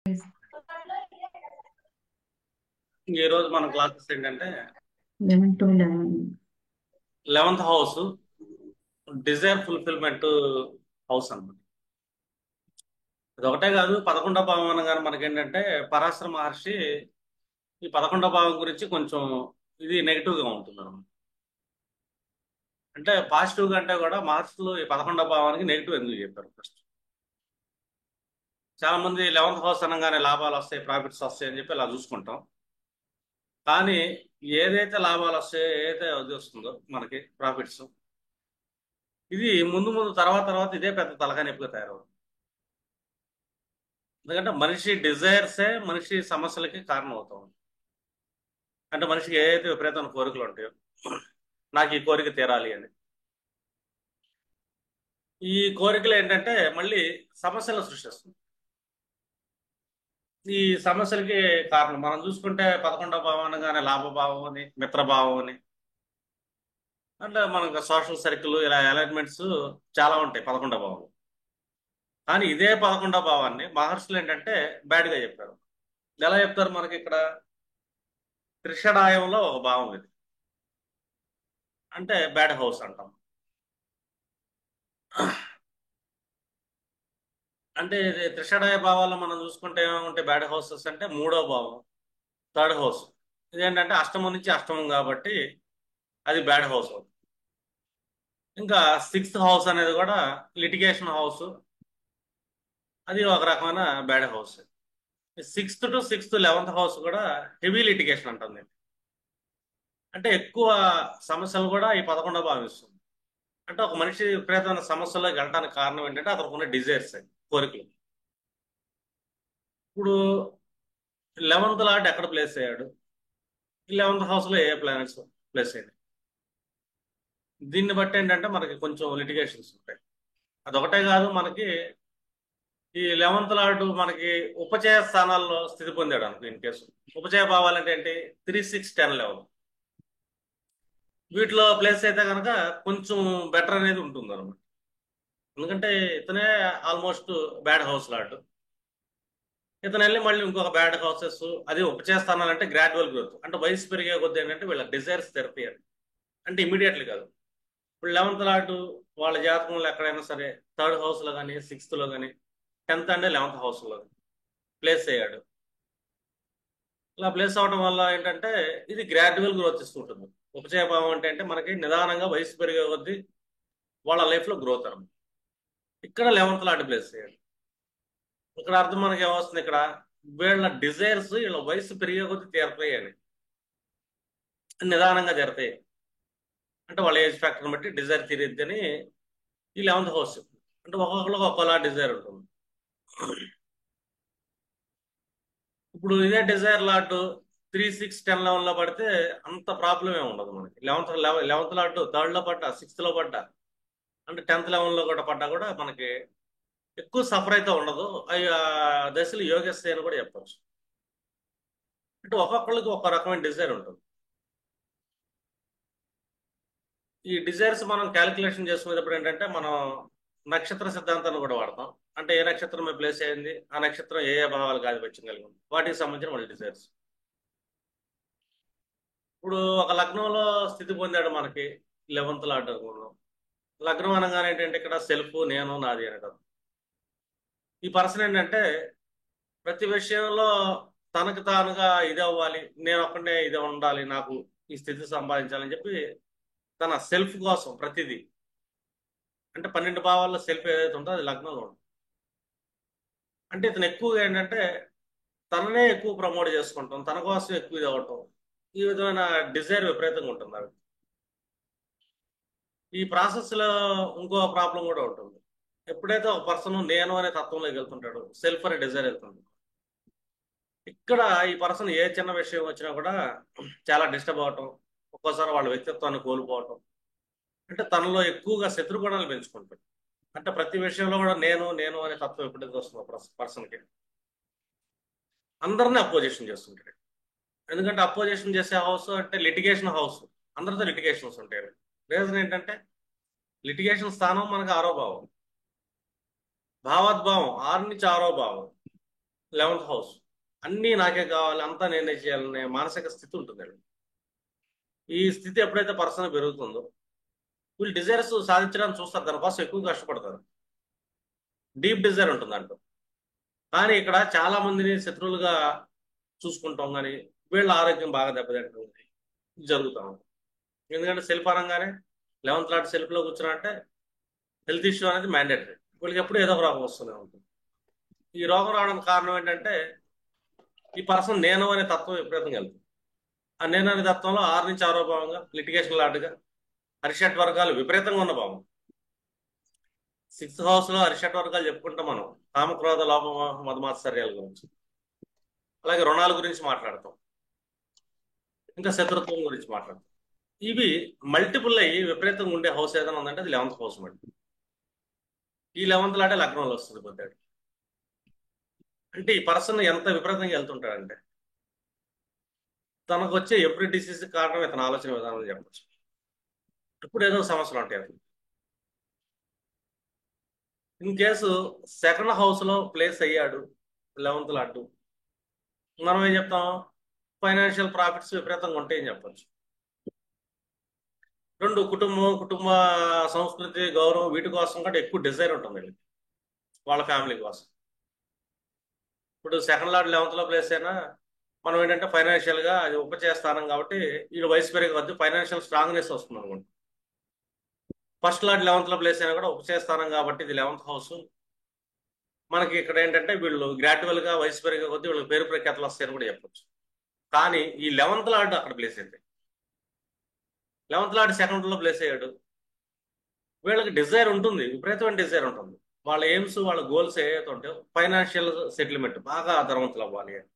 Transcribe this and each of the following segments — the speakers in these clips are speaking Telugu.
ఈ రోజు మన క్లాసెస్ ఏంటంటే 11 to 11. 11th house desire fulfilment house అన్నమాట. ఇది ఒకటే కాదు, 11వ భావం అనగానే మనకేంటంటే పరాశర మహర్షి ఈ 11వ భావం గురించి కొంచెం ఇది నెగిటివ్ గా ఉంటుంది అనమాట. అంటే పాజిటివ్ గా అంటే కూడా మహర్షులు ఈ 11వ భావానికి నెగిటివ్ ఎందుకు చెప్పారు ఫస్ట్. చాలా మంది 11th హౌస్ అనగానే లాభాలు వస్తాయి, ప్రాఫిట్స్ వస్తాయి అని చెప్పి ఇలా చూసుకుంటాం. కానీ ఏదైతే లాభాలు వస్తాయో, ఏదైతే అది వస్తుందో మనకి ప్రాఫిట్స్, ఇది ముందు ముందు తర్వాత తర్వాత ఇదే పెద్ద తలకాయ నొప్పిగా తయారవుతుంది. ఎందుకంటే మనిషి డిజైర్సే మనిషి సమస్యలకి కారణం అవుతాం. అంటే మనిషికి ఏదైతే విపరీతమైన కోరికలు ఉంటాయో, నాకు ఈ కోరిక తీరాలి అని, ఈ కోరికలు ఏంటంటే మళ్ళీ సమస్యలు సృష్టిస్తుంది. ఈ సమస్యలకి కారణం మనం చూసుకుంటే 11వ భావం అనగానే లాభభావం అని, మిత్రభావం అని, అంటే మనకు సోషల్ సర్కిల్ ఇలా అలైన్మెంట్స్ చాలా ఉంటాయి 11వ భావం. కానీ ఇదే 11వ భావాన్ని మహర్షులు ఏంటంటే బ్యాడ్గా చెప్పారు. ఎలా చెప్తారు మనకి ఇక్కడ? త్రిషడాయంలో ఒక భావం ఇది, అంటే బ్యాడ్ హౌస్ అంటాం. అంటే ఇది త్రిషడాయ భావాల్లో మనం చూసుకుంటే ఏమంటే బ్యాడ్ హౌసెస్ అంటే మూడో భావం, థర్డ్ హౌస్. ఇదేంటంటే అష్టమం నుంచి అష్టమం కాబట్టి అది బ్యాడ్ హౌస్ అవుతుంది. ఇంకా సిక్స్త్ హౌస్ అనేది కూడా లిటిగేషన్ హౌస్, అది ఒక రకమైన bad house. Sixth to sixth 11th house కూడా హెవీ లిటిగేషన్ అంటుంది. అంటే ఎక్కువ సమస్యలు కూడా ఈ 11వ భావం ఇస్తుంది. అంటే ఒక మనిషి విపరీతమైన సమస్యల్లోకి వెళ్ళడానికి కారణం ఏంటంటే అతనికి ఉన్న డిజైర్స్, కోరికలు. ఇప్పుడు 11th లార్డ్ ఎక్కడ ప్లేస్ అయ్యాడు, 11th హౌస్ లో ఏ ప్లానెట్స్ ప్లేస్ అయ్యాయి, దీన్ని బట్టి ఏంటంటే మనకి కొంచెం లిటిగేషన్స్ ఉంటాయి. అదొకటే కాదు, మనకి ఈ 11th లార్డ్ మనకి ఉపచయ స్థానాల్లో స్థితి పొందాడు అనుకో. ఇన్ కేసు ఉపచయ భావాలంటే ఏంటి, 3, 6, 10, 11 వీటిలో ప్లేస్ అయితే కనుక కొంచెం బెటర్ అనేది ఉంటుంది అనమాట. ఎందుకంటే ఇతనే ఆల్మోస్ట్ బ్యాడ్ హౌస్ లార్డ్. ఇతను వెళ్ళి మళ్ళీ ఇంకొక బ్యాడ్ హౌసెస్, అది ఉపచయ స్థానాలు అంటే గ్రాడ్యువల్ గ్రోత్, అంటే వయసు పెరిగే కొద్ది ఏంటంటే వీళ్ళ డిజైర్స్ థెరపీ అని. అంటే ఇమీడియట్లీ కాదు. ఇప్పుడు 11th లార్డ్ వాళ్ళ జాతకంలో ఎక్కడైనా సరే థర్డ్ హౌస్ లో కానీ, సిక్స్త్ లో కానీ, 10th అంటే 11th హౌస్ లో ప్లేస్ అయ్యాడు. ఇలా ప్లేస్ అవడం వల్ల ఏంటంటే ఇది గ్రాడ్యువల్ గ్రోత్ ఇస్తుంటుంది. ఉపచయ భావం అంటే మనకి నిదానంగా వయసు పెరిగే కొద్దీ వాళ్ళ లైఫ్ లో గ్రోత్ అనమాట. ఇక్కడ 11th లార్డ్ ప్లేస్ అయ్యాడు. ఇక్కడ అర్థం మనకి ఏమొస్తుంది, ఇక్కడ వీళ్ళ డిజైర్స్ వీళ్ళ వయసు పెరిగే కొద్దీ తీరతాయి అని, నిదానంగా తీరతాయి. అంటే వాళ్ళ ఏజ్ ఫ్యాక్టర్ని బట్టి డిజైర్ తీరిద్ది అని ఈ 11th హౌస్. అంటే ఒక్కొక్కరికి ఒక్కోలా డిజైర్ ఉంటుంది. ఇప్పుడు ఇదే డిజైర్ లాట్ 3, 6, 10, 11 లో పడితే అంత ప్రాబ్లం ఏమి ఉండదు మనకి. 11th లాట్ థర్డ్ లో పడ్డా, సిక్స్త్ లో పడ్డా, అంటే 10th, 11 లో కూడా పడ్డా కూడా మనకి ఎక్కువ సఫర్ అయితే ఉండదు. అవి ఆ దశలు యోగస్థ అని కూడా చెప్పచ్చు. అంటే ఒక్కొక్కరికి ఒక రకమైన డిజైర్ ఉంటుంది. ఈ డిజైర్స్ మనం క్యాలిక్యులేషన్ చేసుకునేటప్పుడు ఏంటంటే మనం నక్షత్ర సిద్ధాంతాన్ని కూడా వాడతాం. అంటే ఏ నక్షత్రం మీద ప్లేస్ అయింది, ఆ నక్షత్రం ఏ ఏ భావాలకు ఆధిపత్యం కలిగి ఉంది, వాటికి సంబంధించిన వాళ్ళ డిజైర్స్. ఇప్పుడు ఒక లగ్నంలో స్థితి పొందాడు మనకి 11th లార్డ్ అనుకున్నాం. లగ్నం అనగానే ఏంటంటే ఇక్కడ సెల్ఫ్, నేను, నాది అనేది అర్థం. ఈ పర్సన్ ఏంటంటే ప్రతి విషయంలో తనకు తానుగా ఇది అవ్వాలి, నేను ఒక్కడే ఇది ఉండాలి, నాకు ఈ స్థితి సంపాదించాలని చెప్పి తన సెల్ఫ్ కోసం ప్రతిదీ, అంటే 12 భావాల్లో సెల్ఫ్ ఏదైతే ఉందో అది లగ్నంలో ఉంటుంది. అంటే ఇతను ఎక్కువగా ఏంటంటే తననే ఎక్కువ ప్రమోట్ చేసుకుంటాం, తన కోసం ఎక్కువ ఇది అవ్వటం, ఈ విధమైన డిజైర్ విపరీతంగా ఉంటుంది ఆవిడ. ఈ ప్రాసెస్ లో ఇంకో ప్రాబ్లం కూడా ఉంటుంది. ఎప్పుడైతే ఒక పర్సన్ నేను అనే తత్వంలోకి వెళ్తుంటాడు, సెల్ఫ్ అనే డిజైర్ వెళ్తుంది, ఇక్కడ ఈ పర్సన్ ఏ చిన్న విషయం వచ్చినా కూడా చాలా డిస్టర్బ్ అవటం, ఒక్కోసారి వాళ్ళ వ్యక్తిత్వాన్ని కోల్పోవటం, అంటే తనలో ఎక్కువగా శత్రుగుణాలు పెంచుకుంటాడు. అంటే ప్రతి విషయంలో కూడా నేను నేను అనే తత్వం ఎప్పుడైతే వస్తుందో పర్సన్కి, అందరినీ అపోజిషన్ చేస్తుంటాడు. ఎందుకంటే అపోజిషన్ చేసే హౌస్ అంటే లిటిగేషన్ హౌస్, అందరితో లిటిగేషన్స్ ఉంటాయి. రీజన్ ఏంటంటే లిటిగేషన్ స్థానం మనకు ఆరో భావం, భావోద్భావం 6 నుంచి 6వ భావం. 11th house. అన్నీ నాకే కావాలి, అంతా నేనే చేయాలనే మానసిక స్థితి ఉంటుంది. ఈ స్థితి ఎప్పుడైతే పర్సన్ పెరుగుతుందో వీళ్ళు డిజైర్స్ సాధించడానికి చూస్తారు, దానికోసం ఎక్కువ కష్టపడతారు. డీప్ డిజైర్ ఉంటుంది దాంట్లో. కానీ ఇక్కడ చాలా మందిని శత్రువులుగా చూసుకుంటాం, కానీ వీళ్ళ ఆరోగ్యం బాగా దెబ్బతింటుంది జరుగుతాం. ఎందుకంటే సెల్ఫ్ అనగానే 11th లాట్ సెల్ఫ్లో కూర్చున్నారంటే హెల్త్ ఇష్యూ అనేది మ్యాండేటరీ. వీళ్ళకి ఎప్పుడు ఏదో ఒక రోగం వస్తూనే ఉంటుంది. ఈ రోగం రావడానికి కారణం ఏంటంటే ఈ పర్సన్ నేను అనే తత్వం విపరీతంగా వెళ్తుంది. ఆ నేను అనే తత్వంలో 6 నుంచి 6వ భావంగా లిటిగేషన్ లాటుగా అరిషట్ వర్గాలు విపరీతంగా ఉన్న భావం. 6th హౌస్ లో అరిషట్ వర్గాలు చెప్పుకుంటాం మనం. కామక్రోధ లోభ మదమాత్సర్యాల గురించి, అలాగే రుణాల గురించి మాట్లాడతాం, ఇంకా శత్రుత్వం గురించి మాట్లాడతాం. ఇవి మల్టిపుల్ అయ్యి విపరీతంగా ఉండే హౌస్ ఏదైనా ఉందంటే అది 11th హౌస్ మళ్ళీ. ఈ 11th లాటే లగ్నంలో వస్తుంది పొద్దుడు. అంటే ఈ పర్సన్ ఎంత విపరీతంగా వెళ్తుంటాడంటే తనకు వచ్చే ఎవ్రీ డిసీజ్ కారణం ఇతని ఆలోచన విధానం చెప్పచ్చు. ఇప్పుడు ఏదో సమస్యలు ఉంటాయి అతను. ఇన్ కేసు సెకండ్ హౌస్ లో ప్లేస్ అయ్యాడు 11th లాటు, మనం ఏం చెప్తాం, ఫైనాన్షియల్ ప్రాఫిట్స్ విపరీతంగా ఉంటాయని చెప్పచ్చు. రెండు, కుటుంబ సంస్కృతి గౌరవం వీటి కోసం కంటే ఎక్కువ డిజైర్ ఉంటుంది వీళ్ళకి, వాళ్ళ ఫ్యామిలీ కోసం. ఇప్పుడు సెకండ్ లార్డ్ 11th లో ప్లేస్ అయినా మనం ఏంటంటే ఫైనాన్షియల్ గా అది ఉపచేస్తానం కాబట్టి వీళ్ళు వయసు పెరిగే కొద్ది ఫైనాన్షియల్ స్ట్రాంగ్నెస్ వస్తుంది అనుకోండి. ఫస్ట్ లార్డ్ 11th లో ప్లేస్ అయినా కూడా ఉపచేస్తానం కాబట్టి ఇది 11th హౌస్. మనకి ఇక్కడ ఏంటంటే వీళ్ళు గ్రాడ్యువల్ గా వయసు పెరిగే కొద్ది వీళ్ళకి పేరు ప్రఖ్యాతలు వస్తాయని కూడా చెప్పొచ్చు. కానీ ఈ 11th లార్డ్ అక్కడ ప్లేస్ అయితే 11th లార్డ్ సెకండ్ లో ప్లేస్ అయ్యాడు, వీళ్ళకి డిజైర్ ఉంటుంది, విపరీతమైన డిజైర్ ఉంటుంది. వాళ్ళ ఎయిమ్స్ వాళ్ళ గోల్స్ ఏవైతే ఉంటాయో ఫైనాన్షియల్ సెటిల్మెంట్, బాగా ధనవంతులు అవ్వాలి అని,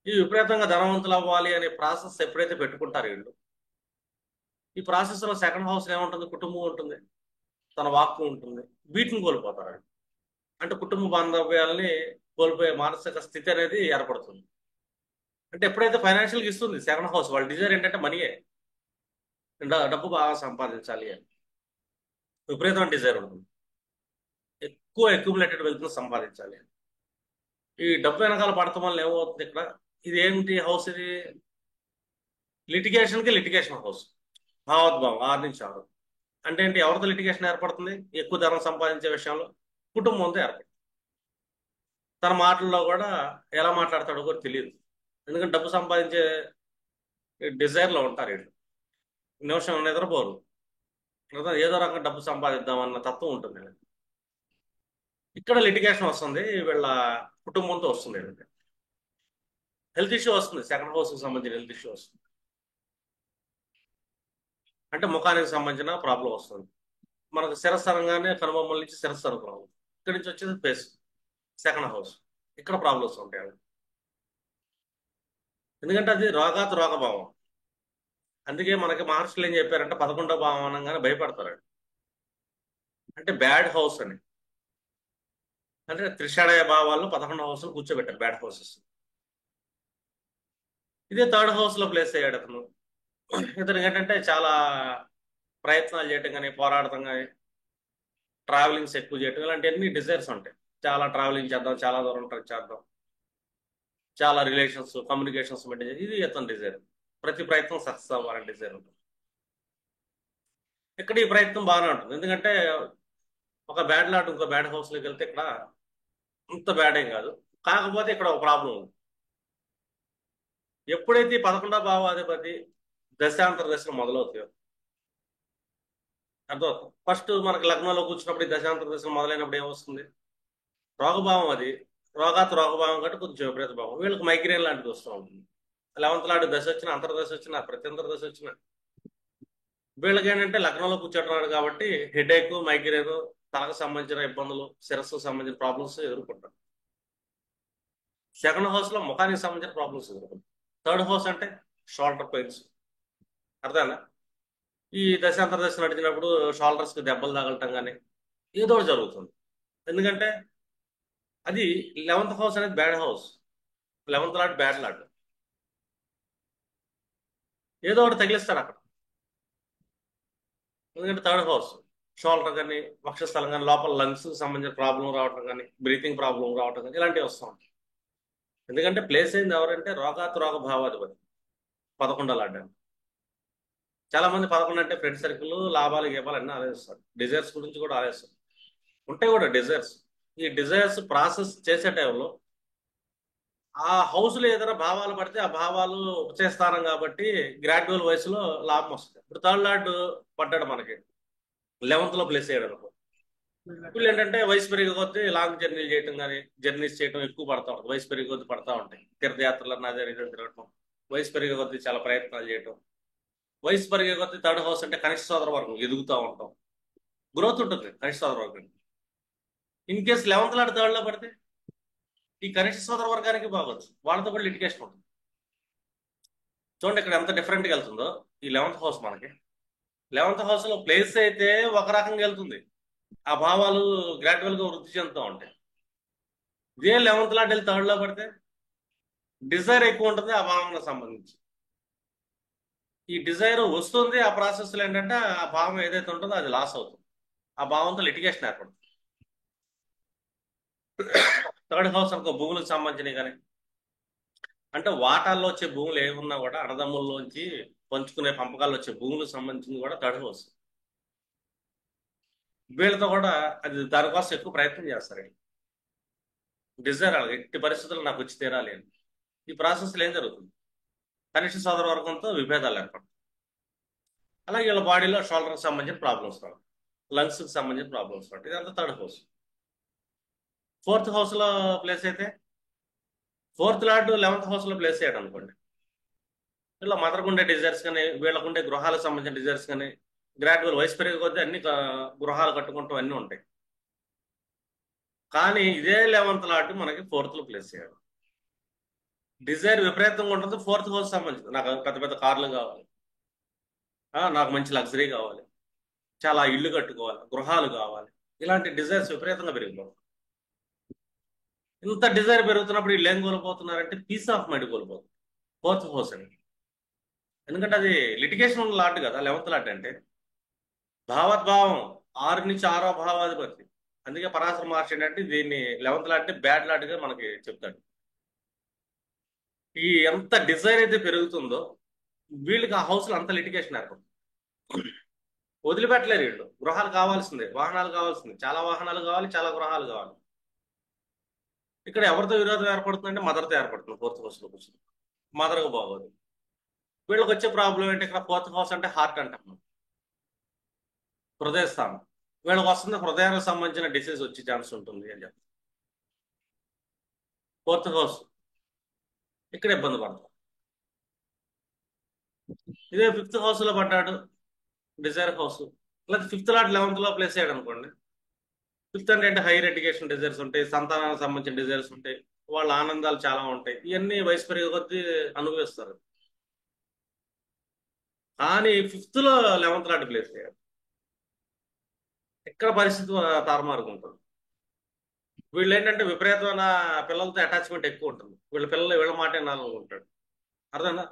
ఈ విపరీతంగా ధనవంతులు అవ్వాలి అనే ప్రాసెస్ ఎప్పుడైతే పెట్టుకుంటారు వీళ్ళు, ఈ ప్రాసెస్ లో సెకండ్ హౌస్ ఏముంటుంది, కుటుంబం ఉంటుంది, తన వాక్కు ఉంటుంది, వీటిని కోల్పోతారు. అంటే కుటుంబ బాంధవ్యాలని కోల్పోయే మానసిక స్థితి అనేది ఏర్పడుతుంది. అంటే ఎప్పుడైతే ఫైనాన్షియల్గా ఇస్తుంది సెకండ్ హౌస్, వాళ్ళ డిజైర్ ఏంటంటే మనీయే, డబ్బు బాగా సంపాదించాలి అని విపరీతమైన డిజైర్ ఉంటుంది. ఎక్కువ అక్యుములేటెడ్ వెల్త్ సంపాదించాలి అని. ఈ డబ్బు వెనకాల పడటం వల్ల ఏమవుతుంది ఇక్కడ, ఇది ఏంటి హౌస్, ఇది లిటిగేషన్ కి లిటిగేషన్ హౌస్. భావోద్భావం 6 నుంచి 6 అంటే ఏంటి, ఎవరితో లిటిగేషన్ ఏర్పడుతుంది, ఎక్కువ ధనం సంపాదించే విషయంలో కుటుంబంతో ఏర్పడుతుంది. తన మాటల్లో కూడా ఎలా మాట్లాడతాడో కూడా తెలియదు, ఎందుకంటే డబ్బు సంపాదించే డిజైర్లో ఉంటారు వీళ్ళు. నిమిషం నిద్రపోరు, ఏదో రకంగా డబ్బు సంపాదిద్దామన్న తత్వం ఉంటుంది. ఇక్కడ లిటిగేషన్ వస్తుంది, వీళ్ళ కుటుంబంతో వస్తుంది. హెల్త్ ఇష్యూ వస్తుంది, సెకండ్ హౌస్కి సంబంధించిన హెల్త్ ఇష్యూ వస్తుంది. అంటే ముఖానికి సంబంధించిన ప్రాబ్లం వస్తుంది. మనకు శిరస్సరంగానే కనుబొమ్మల నుంచి శిరస్సు అనుకున్నాం, ఇక్కడి నుంచి వచ్చేది ఫేస్, సెకండ్ హౌస్, ఇక్కడ ప్రాబ్లమ్స్ ఉంటాయి. ఎందుకంటే అది రోగాత్ రోగభావం. అందుకే మనకి మహర్షులు ఏం చెప్పారంటే 11వ భావం అనగానే భయపడతారు. అంటే బ్యాడ్ హౌస్ అని, అంటే త్రిషాడయ భావాల్లో 11వ హౌస్ కూర్చోబెట్టారు, బ్యాడ్ హౌసెస్. ఇదే థర్డ్ హౌస్ లో ప్లేస్ అయ్యాడు అతను. ఇతను ఏంటంటే చాలా ప్రయత్నాలు చేయటం కానీ, పోరాడటం కానీ, ట్రావెలింగ్స్ ఎక్కువ చేయటం, ఇలాంటివన్నీ డిజైర్స్ ఉంటాయి. చాలా ట్రావెలింగ్ చేద్దాం, చాలా దూరం ట్రెక్ చేద్దాం, చాలా రిలేషన్స్ కమ్యూనికేషన్స్ మెయింటైన్ చేయాలి, ఇది అతని డిజైర్. ప్రతి ప్రయత్నం సక్సెస్ అవ్వాలని డిజైర్ ఉంటుంది. ఇక్కడ ఈ ప్రయత్నం బాగానే ఉంటుంది, ఎందుకంటే ఒక బ్యాడ్ లాట్ ఇంకో బ్యాడ్ హౌస్లోకి వెళ్తే ఇక్కడ అంత బ్యాడ్ ఏం కాదు. కాకపోతే ఇక్కడ ఒక ప్రాబ్లం ఉంది. ఎప్పుడైతే 11వ భావాధిపతి దశాంతర దశలు మొదలవుతాయో, అర్థమవుతుంది. ఫస్ట్ మనకి లగ్నంలో కూర్చున్నప్పుడు ఈ దశాంతర దశలు మొదలైనప్పుడు ఏమొస్తుంది, రోగభావం. అది రోగాత్ రోగభావం కంటే కొంచెం విపరీత భావం. వీళ్ళకి మైగ్రేన్ లాంటిది వస్తూ ఉంటుంది. 11th లాంటి దశ వచ్చినా, అంతర్దశ వచ్చినా, ప్రత్యంతర దశ వచ్చినా వీళ్ళకి ఏంటంటే లగ్నంలో కూర్చోటున్నాడు కాబట్టి హెడేక్, మైగ్రేన్, తలకు సంబంధించిన ఇబ్బందులు, శిరస్సుకు సంబంధించిన ప్రాబ్లమ్స్ ఎదుర్కొంటారు. సెకండ్ హౌస్ లో ముఖానికి సంబంధించిన ప్రాబ్లమ్స్ ఎదుర్కొంటారు. థర్డ్ హౌస్ అంటే షోల్డర్ పెయిన్స్, అర్థానా. ఈ దశాంతర దశ నడిచినప్పుడు షోల్డర్స్ కి దెబ్బలు తగలటం కానీ ఏదో ఒకటి జరుగుతుంది. ఎందుకంటే అది 11th హౌస్ అనేది bad house, 11th lot bad lot, ఏదో ఒకటి తగిలిస్తాడు అక్కడ. ఎందుకంటే థర్డ్ హౌస్ షోల్డర్ కానీ వక్షస్థలం కానీ లోపల లంగ్స్ సంబంధించిన ప్రాబ్లం రావటం కానీ బ్రీతింగ్ ప్రాబ్లం రావటం కానీ ఇలాంటివి వస్తూ ఉంటాయి. ఎందుకంటే ప్లేస్ అయింది ఎవరంటే రోగాత్ రోగ భావాధిపతి 11 లాడ్డాను. చాలా మంది 11 అంటే ఫ్రెండ్ సర్కిల్ లాభాలు గేపాలు అన్నీ ఆలోచిస్తారు, డిజైర్స్ గురించి కూడా ఆలోచిస్తారు. ఉంటాయి కూడా డిజైర్స్. ఈ డిజైర్స్ ప్రాసెస్ చేసే టైంలో ఆ హౌస్లో ఏదైనా భావాలు పడితే ఆ భావాలు ఉపచయ స్థానం కాబట్టి గ్రాడ్యువల్ వయసులో లాభం వస్తుంది. ఇప్పుడు థర్డ్ లార్డ్ పడ్డాడు మనకి 11th లో ప్లేస్ చేయడం అనుకో. వీళ్ళు ఏంటంటే వయసు పెరిగే కొద్దీ లాంగ్ జర్నీలు చేయడం కానీ జర్నీస్ చేయడం ఎక్కువ పడతా ఉంటుంది. వయసు పెరిగే కొద్దీ పడతా ఉంటాయి. తీర్థయాత్రలు అదే రీతిలో తిరగటం, వయసు పెరిగే కొద్దీ చాలా ప్రయత్నాలు చేయటం. వయసు పెరిగే కొద్దీ థర్డ్ హౌస్ అంటే కనిష్ట సోదర వర్గం ఎదుగుతూ ఉంటాం, గ్రోత్ ఉంటుంది కనిష్ట సోదర వర్గం. ఇన్ కేసు 11th లాంటి థర్డ్ లో పడితే ఈ కనిష్ట సోదర వర్గానికి బాగోదు, వాళ్ళతో కూడా లిటిగేషన్ ఉంటుంది. చూడండి ఇక్కడ ఎంత డిఫరెంట్గా వెళ్తుందో. ఈ 11th హౌస్ మనకి 11th హౌస్ లో ప్లేస్ అయితే ఒక రకంగా వెళ్తుంది, ఆ భావాలు గ్రాడ్యువల్ గా వృద్ధి చెందుతూ ఉంటాయి. ఇదే 11th లాంటి వెళ్ళి థర్డ్ లో పడితే డిజైర్ ఎక్కువ ఉంటుంది ఆ భావానికి సంబంధించి. ఈ డిజైర్ వస్తుంది, ఆ ప్రాసెస్ లో ఏంటంటే ఆ భావం ఏదైతే ఉంటుందో అది లాస్ అవుతుంది, ఆ భావంతో లిటిగేషన్ ఏర్పడుతుంది. థర్డ్ హౌస్ అనుకో భూములకు సంబంధించినవి కానీ, అంటే వాటాల్లో వచ్చే భూములు ఏమున్నా కూడా అన్నదమ్ముల్లోంచి పంచుకునే పంపకాల్లో వచ్చే భూములకు సంబంధించింది కూడా థర్డ్ హౌస్. వీళ్ళతో కూడా అది దానికోసం ఎక్కువ ప్రయత్నం చేస్తారు. డిజైర్ అలాగే ఎట్టి పరిస్థితుల్లో నాకు వచ్చి తీరాలి అని. ఈ ప్రాసెస్లో ఏం జరుగుతుంది, కనిష్ట సోదర వర్గంతో విభేదాలు ఏర్పడతాయి. అలాగే వీళ్ళ బాడీలో షోల్డర్కి సంబంధించిన ప్రాబ్లమ్స్ రావు, లంగ్స్కి సంబంధించిన ప్రాబ్లమ్స్ రావు. ఇదంతా థర్డ్ హౌస్. 4th హౌస్లో ప్లేస్ అయితే, 4th లార్డ్ 11th హౌస్లో ప్లేస్ చేయడం అనుకోండి, వీళ్ళ మదర్కు ఉండే డిజైర్స్ కానీ వీళ్ళకు ఉండే గృహాలకు సంబంధించిన డిజైర్స్ కానీ గ్రాడ్యువల్ వయసు పెరిగే కొద్దీ అన్ని గృహాలు కట్టుకుంటూ అన్నీ ఉంటాయి. కానీ ఇదే 11th లార్డ్ మనకి 4th లో ప్లేస్ చేయడం, డిజైర్ విపరీతంగా ఉంటుంది. 4th హౌస్ సంబంధించింది, నాకు పెద్ద పెద్ద కార్లు కావాలి, నాకు మంచి లగ్జరీ కావాలి, చాలా ఇల్లు కట్టుకోవాలి, గృహాలు కావాలి, ఇలాంటి డిజైర్స్ విపరీతంగా పెరిగిపోతాయి. ఇంత డిజైర్ పెరుగుతున్నప్పుడు వీళ్ళు ఏం కోల్పోతున్నారంటే పీస్ ఆఫ్ మైండ్ కోల్పోతుంది 4th హౌస్ అని. ఎందుకంటే అది లిటిగేషన్ లాట్ కదా 11th లాట్ అంటే. భావోద్భావం 6 నుంచి 6వ భావాధిపతి. అందుకే పరాశర మహర్షి ఏంటంటే దీన్ని 11th లాట్ బ్యాడ్ లాట్గా మనకి చెప్తాడు. ఈ ఎంత డిజైర్ అయితే పెరుగుతుందో వీళ్ళకి ఆ హౌస్లో అంత లిటిగేషన్ ఏర్పడుతుంది. వదిలిపెట్టలేరు వీళ్ళు. గృహాలు కావాల్సిందే, వాహనాలు కావాల్సిందే, చాలా వాహనాలు కావాలి, చాలా గృహాలు కావాలి. ఇక్కడ ఎవరితో విరోధం ఏర్పడుతుందంటే మదర్తో ఏర్పడుతుంది 4th హౌస్లో కూర్చొని. మదర్కు బాగోదు. వీళ్ళకి వచ్చే ప్రాబ్లం ఏంటి, ఇక్కడ 4th హౌస్ అంటే హార్ట్ అంటాం, హృదయ స్థానం. వీళ్ళకి వస్తుంది హృదయానికి సంబంధించిన డిసీజ్ వచ్చే ఛాన్స్ ఉంటుంది అని చెప్తారు. 4th హౌస్ ఇక్కడ ఇబ్బంది పడతాం. ఇదే 5th హౌస్లో పడ్డాడు డిజైర్ హౌస్, లేదా 5th లాట్ 11th లో ప్లేస్ అయ్యాడు అనుకోండి. 5th అంటే హైయర్ ఎడ్యుకేషన్ డిజైర్స్ ఉంటాయి, సంతానానికి సంబంధించిన డిజైర్స్ ఉంటాయి, వాళ్ళ ఆనందాలు చాలా ఉంటాయి, ఇవన్నీ వయసు పెరిగే కొద్దీ అనుభవిస్తారు. కానీ 5th లో 11th లాట్ ప్లేస్ అయ్యాడు, ఇక్కడ పరిస్థితి తారుమారుగా ఉంటుంది. వీళ్ళు ఏంటంటే విపరీతమైన పిల్లలతో అటాచ్మెంట్ ఎక్కువ ఉంటుంది, వీళ్ళ పిల్లలు వీళ్ళ మాట వినాలనుకుంటాడు. అర్థమైందా?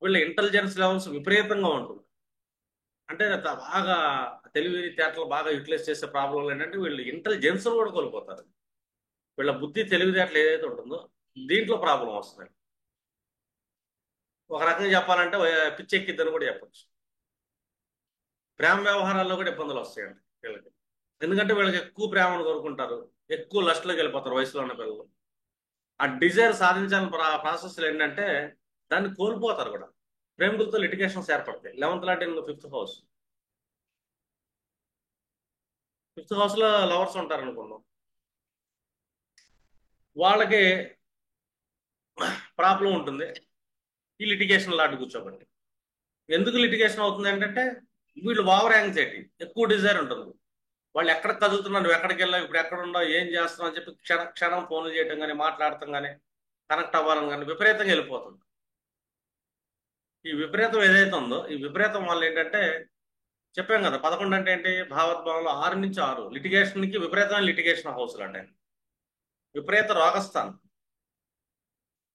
వీళ్ళ ఇంటెలిజెన్స్ లెవెల్స్ విపరీతంగా ఉంటుంది. అంటే బాగా తెలివి తేటలు బాగా యూటిలైజ్ చేసే ప్రాబ్లం ఏంటంటే వీళ్ళు ఇంటెలిజెన్స్ కూడా కోల్పోతారు. వీళ్ళ బుద్ధి తెలివితేటలు ఏదైతే ఉంటుందో దీంట్లో ప్రాబ్లం వస్తుంది. ఒక రకంగా చెప్పాలంటే పిచ్చెక్కిద్దని కూడా చెప్పచ్చు. ప్రేమ వ్యవహారాల్లో కూడా ఇబ్బందులు వస్తాయండి వీళ్ళకి. ఎందుకంటే వీళ్ళకి ఎక్కువ ప్రేమను కోరుకుంటారు, ఎక్కువ లస్ట్లోకి వెళ్ళిపోతారు వయసులో ఉన్న పిల్లలు. ఆ డిజైర్ సాధించాలని ప్రాసెస్లు ఏంటంటే దాన్ని కోల్పోతారు కూడా. ప్రేమికులతో లిటిగేషన్స్ ఏర్పడతాయి. 11th lot 5th house. 5th హౌస్లో లవర్స్ ఉంటారు అనుకున్నాం, వాళ్ళకి ప్రాబ్లం ఉంటుంది ఈ లిటిగేషన్ లాట్ కూర్చోబట్టి. ఎందుకు లిటిగేషన్ అవుతుంది ఏంటంటే వీళ్ళు ఓవర్ యాంగ్జైటీ, ఎక్కువ డిజైర్ ఉంటుంది. వాళ్ళు ఎక్కడ కదులుతున్నారు, నువ్వు ఎక్కడికి వెళ్ళావు, ఇప్పుడు ఎక్కడ ఉన్నావు, ఏం చేస్తున్నావు అని చెప్పి క్షణం ఫోన్లు చేయడం కానీ మాట్లాడటం కానీ కనెక్ట్ అవ్వాలని కానీ విపరీతంగా వెళ్ళిపోతుంది. ఈ విపరీతం ఏదైతే ఉందో ఈ విపరీతం వల్ల ఏంటంటే చెప్పాం కదా 11 అంటే ఏంటి, భావోద్భావంలో 6 నుంచి 6 లిటిగేషన్కి విపరీతమైన లిటిగేషన్ హౌస్లు అంటే విపరీత రోగస్థానం.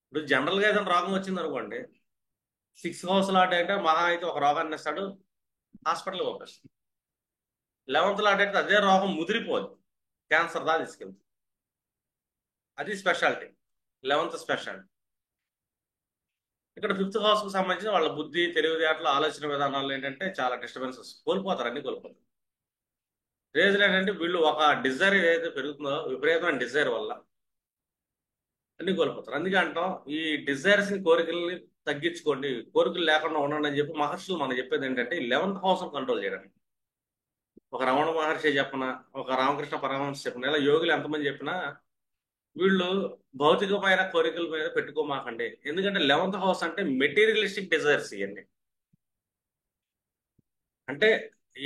ఇప్పుడు జనరల్గా ఏదైనా రోగం వచ్చింది అనుకోండి, 6th హౌస్ లాట్ అంటే మహా అయితే ఒక రోగాన్ని ఇస్తాడు, హాస్పిటల్కి పంపిస్తాడు. లెవెంత్ లాట్ అయితే అదే రోగం ముదిరిపోదు, క్యాన్సర్ దా తీసుకెళ్తుంది. అది స్పెషాలిటీ, లెవెంత్ స్పెషాలిటీ. ఇక్కడ ఫిఫ్త్ హౌస్ కు సంబంధించిన వాళ్ళ బుద్ధి, తెలివితేటలు, ఆలోచన విధానాలు ఏంటంటే చాలా డిస్టర్బెన్సెస్, కోల్పోతారు, అన్ని కోల్పోతారు. రీజన్ ఏంటంటే వీళ్ళు ఒక డిజైర్ ఏదైతే పెరుగుతుందో, విపరీతమైన డిజైర్ వల్ల అన్ని కోల్పోతారు. అందుకే అంటాం, ఈ డిజైర్స్ ని, కోరికల్ని తగ్గించుకోండి, కోరికలు లేకుండా ఉండండి అని చెప్పి మహర్షులు మనకు చెప్పేది ఏంటంటే ఈ లెవెంత్ హౌస్ కంట్రోల్ చేయడానికి. ఒక రమణ మహర్షి చెప్పిన, ఒక రామకృష్ణ పరమహంస చెప్పిన, ఇలా యోగులు ఎంతమంది చెప్పినా వీళ్ళు భౌతికమైన కోరికల మీద పెట్టుకోమాకండి. ఎందుకంటే లెవెంత్ హౌస్ అంటే మెటీరియలిస్టిక్ డిజైర్స్ ఇవన్నీ. అంటే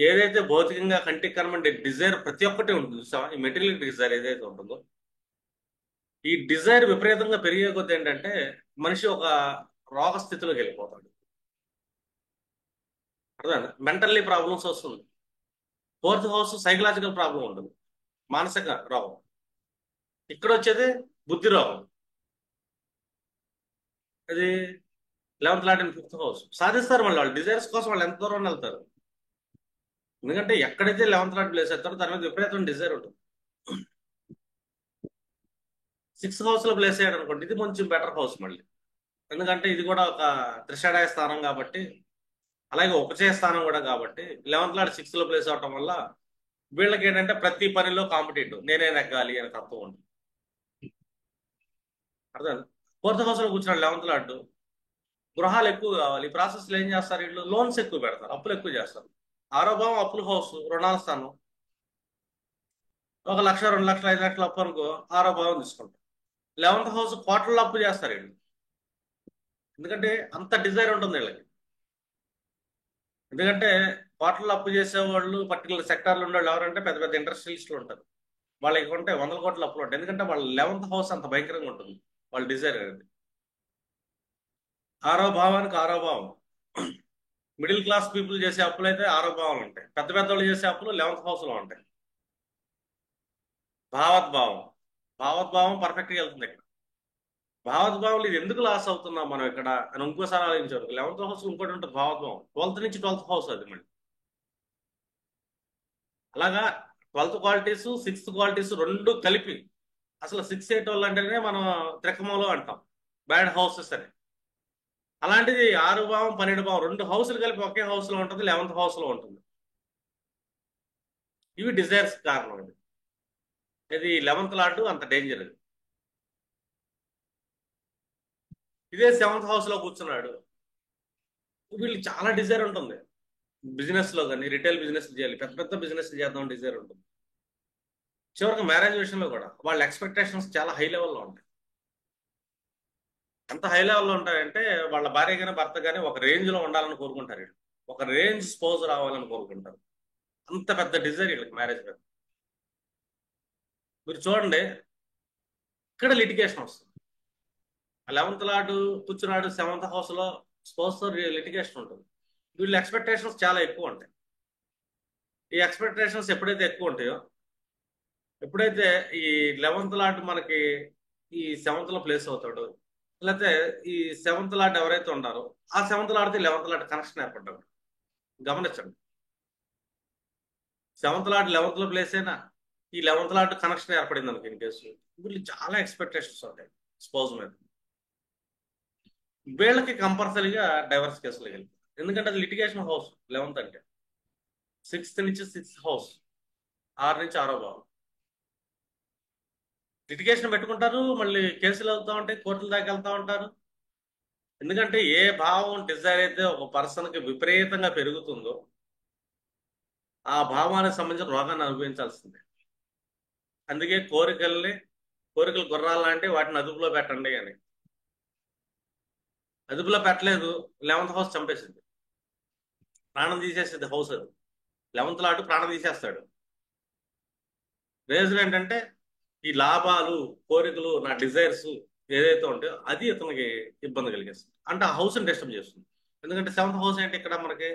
ఏదైతే భౌతికంగా కంటికి కనబడే డిజైర్ ప్రతి ఒక్కటి ఉంటుంది చూసావా, ఈ మెటీరియల్ డిజైర్ ఏదైతే ఉంటుందో, ఈ డిజైర్ విపరీతంగా పెరిగే కొద్ది ఏంటంటే మనిషి ఒక రోగ స్థితిలోకి వెళ్ళిపోతాడు. అర్థమైందా? మెంటల్లీ ప్రాబ్లమ్స్ వస్తుంది. ఫోర్త్ హౌస్ సైకలాజికల్ ప్రాబ్లం ఉంటుంది, మానసిక రోగం. ఇక్కడ వచ్చేది బుద్ధి రోగం. అది eleventh lot and fifth house సాధిస్తారు. మళ్ళీ వాళ్ళు డిజైర్స్ కోసం వాళ్ళు ఎంత దూరం వెళ్తారు. ఎందుకంటే ఎక్కడైతే లెవెంత్ లాట్ ప్లేస్ అవుతారో దాని మీద విపరీతమైన డిజైర్ ఉంటుంది. సిక్స్త్ హౌస్ లో ప్లేస్ అయ్యాడు అనుకోండి, ఇది కొంచెం బెటర్ హౌస్ మళ్ళీ. ఎందుకంటే ఇది కూడా ఒక త్రిషాడాయ స్థానం కాబట్టి, అలాగే ఉపచయ స్థానం కూడా కాబట్టి, లెవెంత్ లాట్ సిక్స్త్ లో ప్లేస్ అవటం వల్ల వీళ్ళకి ఏంటంటే ప్రతి పనిలో కాంపిటేటివ్, నేనే నెగ్గాలి అని తత్వం ఉంటుంది. అర్థం. ఫోర్త్ హౌస్ లో కూర్చున్నాడు లెవెంత్ లాట్, గృహాలు ఎక్కువ కావాలి, ఈ ప్రాసెస్లో ఏం చేస్తారు వీళ్ళు, లోన్స్ ఎక్కువ పెడతారు, అప్పులు ఎక్కువ చేస్తారు. ఆరో భావం అప్పుల హౌస్, రుణాల స్థానం. 1 లక్ష, 2 లక్షలు, 5 లక్షలు అప్పు అనుకో, ఆరో భావం తీసుకుంటారు. లెవెంత్ హౌస్ కోట్లలో అప్పు చేస్తారు వీళ్ళు, ఎందుకంటే అంత డిజైర్ ఉంటుంది వీళ్ళకి. ఎందుకంటే కోట్లలో అప్పు చేసేవాళ్ళు పర్టికులర్ సెక్టార్లు ఉండేవాళ్ళు ఎవరంటే పెద్ద పెద్ద ఇండస్ట్రియలిస్టులు ఉంటారు. వాళ్ళకి ఉంటే 100 కోట్ల అప్పులు ఉంటాయి, ఎందుకంటే వాళ్ళ లెవెంత్ హౌస్ అంత భయంకరంగా ఉంటుంది వాళ్ళ డిజైర్ అనేది. ఆరో భావానికి ఆరో భావం, మిడిల్ క్లాస్ పీపుల్ చేసే అప్పులు అయితే ఆరో భావాలు ఉంటాయి, పెద్ద పెద్ద వాళ్ళు చేసే అప్పులు లెవెంత్ హౌస్ లో ఉంటాయి. భావోద్భావం, భావోద్భావం పర్ఫెక్ట్గా వెళ్తుంది ఇక్కడ. భావోద్భావం ఇది ఎందుకు లాస్ అవుతున్నాం మనం ఇక్కడ అని ఇంకోసారి ఆలోచించారు. లెవెంత్ హౌస్ ఇంకోటి ఉంటుంది భావోద్భావం, 12th నుంచి 12th హౌస్ అది మళ్ళీ. అలాగా 12th క్వాలిటీస్, 6th క్వాలిటీస్ రెండు కలిపి, అసలు 6, 8 వాళ్ళు అంటేనే మనం త్రికమలో అంటాం, బ్యాడ్ హౌసెస్ అని. అలాంటిది 6 భావం, 12 భావం రెండు హౌస్లు కలిపి ఒకే హౌస్ లో ఉంటుంది, లెవెంత్ హౌస్ లో ఉంటుంది. ఇవి డిజైర్స్ కారణం. ఇది 11th లాట్ అంత డేంజర్. ఇదే 7th హౌస్ లో కూర్చున్నాడు, వీళ్ళు చాలా డిజైర్ ఉంటుంది. బిజినెస్ లో కానీ, రిటైల్ బిజినెస్ చేయాలి, పెద్ద పెద్ద బిజినెస్ చేద్దాం డిజైర్ ఉంటుంది. చివరికి మ్యారేజ్ విషయంలో కూడా వాళ్ళ ఎక్స్పెక్టేషన్స్ చాలా హై లెవెల్లో ఉంటాయి. ఎంత హై లెవెల్లో ఉంటాయంటే వాళ్ళ భార్య కానీ భర్త కానీ ఒక రేంజ్ లో ఉండాలని కోరుకుంటారు వీళ్ళు, ఒక రేంజ్ స్పోజ్ రావాలని కోరుకుంటారు. అంత పెద్ద డిజైర్ వీళ్ళకి మ్యారేజ్ మీద. మీరు చూడండి, ఇక్కడ లిటిగేషన్ వస్తుంది. 11th లాట్ కూర్చున్నాడు 7th హౌస్ లో, స్పోజ్ తో లిటిగేషన్ ఉంటుంది. వీళ్ళ ఎక్స్పెక్టేషన్స్ చాలా ఎక్కువ ఉంటాయి. ఈ ఎక్స్పెక్టేషన్స్ ఎప్పుడైతే ఎక్కువ ఉంటాయో, ఎప్పుడైతే ఈ 11th లాట్ మనకి ఈ 7th లో ప్లేస్ అవుతాడు, లేకపోతే ఈ 7th లాట్ ఎవరైతే ఉంటారో ఆ 7th లాట్తో 11th లాట్ కనెక్షన్ ఏర్పడ్డాడు. గమనించండి, 7th లాట్ 11th లో ప్లేస్ అయినా ఈ 11th లాట్ కనెక్షన్ ఏర్పడింది అనుకో ఇన్ కేసు, వీళ్ళు చాలా ఎక్స్పెక్టేషన్స్ ఉంటాయి స్పౌజ్ మీద. వీళ్ళకి కంపల్సరీగా డైవర్స్ కేసులు వెళ్తారు, ఎందుకంటే అది లిటిగేషన్ హౌస్ 11th అంటే. 6th నుంచి 6th హౌస్, 6 నుంచి 6వ భావం, లిటిగేషన్ పెట్టుకుంటారు, మళ్ళీ కేసులు వెళ్తా ఉంటాయి, కోర్టుల దాకా వెళ్తా ఉంటారు. ఎందుకంటే ఏ భావం డిజైర్ అయితే ఒక పర్సన్ కి విపరీతంగా పెరుగుతుందో ఆ భావానికి సంబంధించిన రోగాన్ని అనుభవించాల్సిందే. అందుకే కోరికలు గుర్రాలు లాంటి వాటిని అదుపులో పెట్టండి అని. అదుపులో పెట్టలేదు, 11th హౌస్ చంపేసింది, ప్రాణం తీసేసింది హౌస్ అది. 11th లాట్ ప్రాణం తీసేస్తాడు. రీజన్ ఏంటంటే ఈ లాభాలు, కోరికలు, నా డిజైర్స్ ఏదైతే ఉంటాయో అది ఇతనికి ఇబ్బంది కలిగేస్తుంది, అంటే ఆ హౌస్ని డిస్టర్బ్ చేస్తుంది. ఎందుకంటే 7th హౌస్ ఏంటి ఇక్కడ మనకి,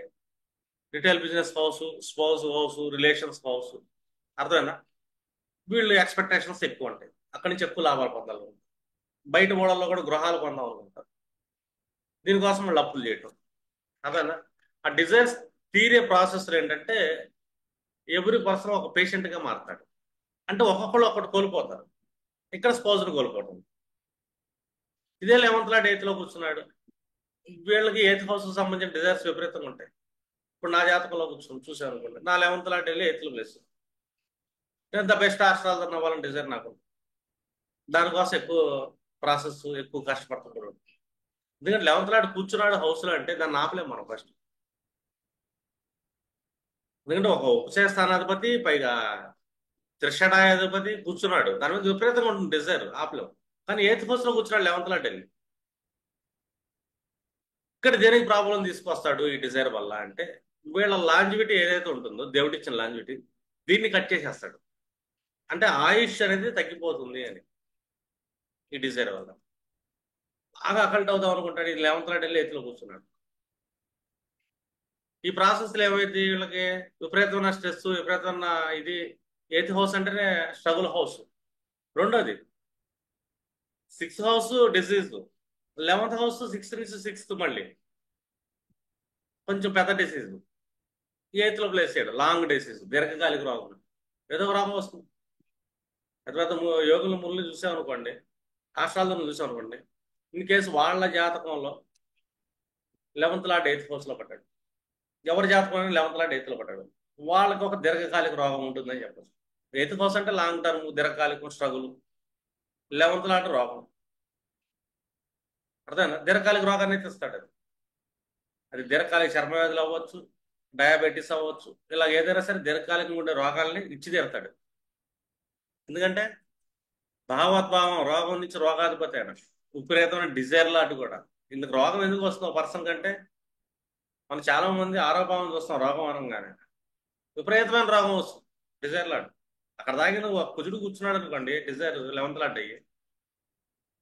retail business house, spouse house, relations house. అర్థమైందా? వీళ్ళు ఎక్స్పెక్టేషన్స్ ఎక్కువ ఉంటాయి, అక్కడి నుంచి ఎక్కువ లాభాలు పొందాలి. బయట ఓడల్లో కూడా గృహాలు కొందాం అనుకుంటారు, దీనికోసం వాళ్ళు అప్పులు చేయటం. అర్థమైందా? ఆ డిజైర్స్ తీరే ప్రాసెస్ ఏంటంటే ఎవ్రీ పర్సన్ ఒక పేషెంట్ గా మారతాడు. అంటే ఒక్కొక్కళ్ళు ఒకటి కోల్పోతారు. ఇక్కడ స్పౌజ్ని కోల్పోవటం. ఇదే లెవెంత్ లాట్ ఎయిత్ లో కూర్చున్నాడు, వీళ్ళకి ఎయిత్ హౌస్ సంబంధించిన డిజైర్స్ విపరీతంగా ఉంటాయి. ఇప్పుడు నా జాతకంలో కూర్చొని చూసాను అనుకోండి, నా లెవెంత్ లాట్ వెళ్ళి ఎయిత్ లో ప్లేస్. నేను ద బెస్ట్ ఆస్ట్రాలజర్ అవ్వాలని డిజైర్ నాకు. దానికోసం ఎక్కువ ప్రాసెస్, ఎక్కువ కష్టపడుతుంటాడు. ఎందుకంటే లెవెంత్ లాట్ కూర్చున్నాడు హౌస్ లో అంటే దాన్ని ఆపలేము మనం ఫస్ట్. ఎందుకంటే ఒక ఉపచయ స్థానాధిపతి పైగా త్రిషడాయాధిపతి కూర్చున్నాడు, దాని మీద విపరీతంగా ఉంటుంది డిజైర్, ఆపలేము. కానీ ఎయిత్ హౌస్ లో కూర్చున్నాడు లెవెంత్ లాట్ వెళ్ళి. ఇక్కడ దేనికి ప్రాబ్లం తీసుకొస్తాడు ఈ డిజైర్ వల్ల అంటే, వీళ్ళ లాంజివిటీ ఏదైతే ఉంటుందో దేవుడిచ్చిన లాంజివిటీ, దీన్ని కట్ చేసేస్తాడు. అంటే ఆయుష్ అనేది తగ్గిపోతుంది అని ఈ డిజైర్ వల్ల. బాగా అకల్ట్ అవుదాం అనుకుంటాడు, ఈ లెవెంత్ లాట్ వెళ్ళి ఎయిత్ లో కూర్చున్నాడు. ఈ ప్రాసెస్లో ఏమైంది వీళ్ళకి, విపరీతమైన స్ట్రెస్, విపరీతమైన ఇది. ఎయిత్ హౌస్ అంటేనే స్ట్రగుల్ హౌస్. రెండోది sixth house disease, eleventh house sixth నుంచి సిక్స్త్ మళ్ళీ కొంచెం పెద్ద డిసీజ్. ఎయిత్ లో ప్లేస్ చేయడం లాంగ్ డిసీజ్, దీర్ఘకాలిక రోగం, ఏదో ఒక రోగం వస్తుంది. పెద్ద పెద్ద యోగుల ముళ్ళు చూసామనుకోండి, ఆస్ట్రాలజర్లు చూసామనుకోండి, ఇన్ కేసు వాళ్ళ జాతకంలో లెవెంత్ లాట్ ఎయిత్ హౌస్ లో పడ్డాడు, ఎవరి జాతకంలో లెవెంత్ లాట్ ఎయిత్ లో పడ్డాడు, వాళ్ళకి ఒక దీర్ఘకాలిక రోగం ఉంటుందని చెప్పచ్చు. ఎయిత్ హౌస్ అంటే లాంగ్ టర్మ్ దీర్ఘకాలికం స్ట్రగుల్, లెవెంత్ లాట్ రోగం. అర్థమైనా, దీర్ఘకాలిక రోగాన్ని అయితే ఇస్తాడు. అది అది దీర్ఘకాలిక చర్మ వ్యాధులు అవ్వచ్చు, డయాబెటీస్ అవ్వచ్చు, ఇలా ఏదైనా సరే దీర్ఘకాలికంగా ఉండే రోగాల్ని ఇచ్చి తీరుతాడు. ఎందుకంటే భావోద్భావం, రోగం నుంచి రోగాధిపతి అయినా విపరీతమైన డిజైర్ లాంటి కూడా. ఇందుకు రోగం ఎందుకు వస్తుంది పర్సన్ కంటే, మనం చాలా మంది ఆరోగ్యం చూస్తాం రోగం అనగానే, విపరీతమైన రోగం వస్తుంది డిజైర్ లాంటి. అక్కడ దాకా నువ్వు కుజుడు కూర్చున్నాడు అనుకోండి డిజైర్ లెవెంత్ లాంటి అయ్యి,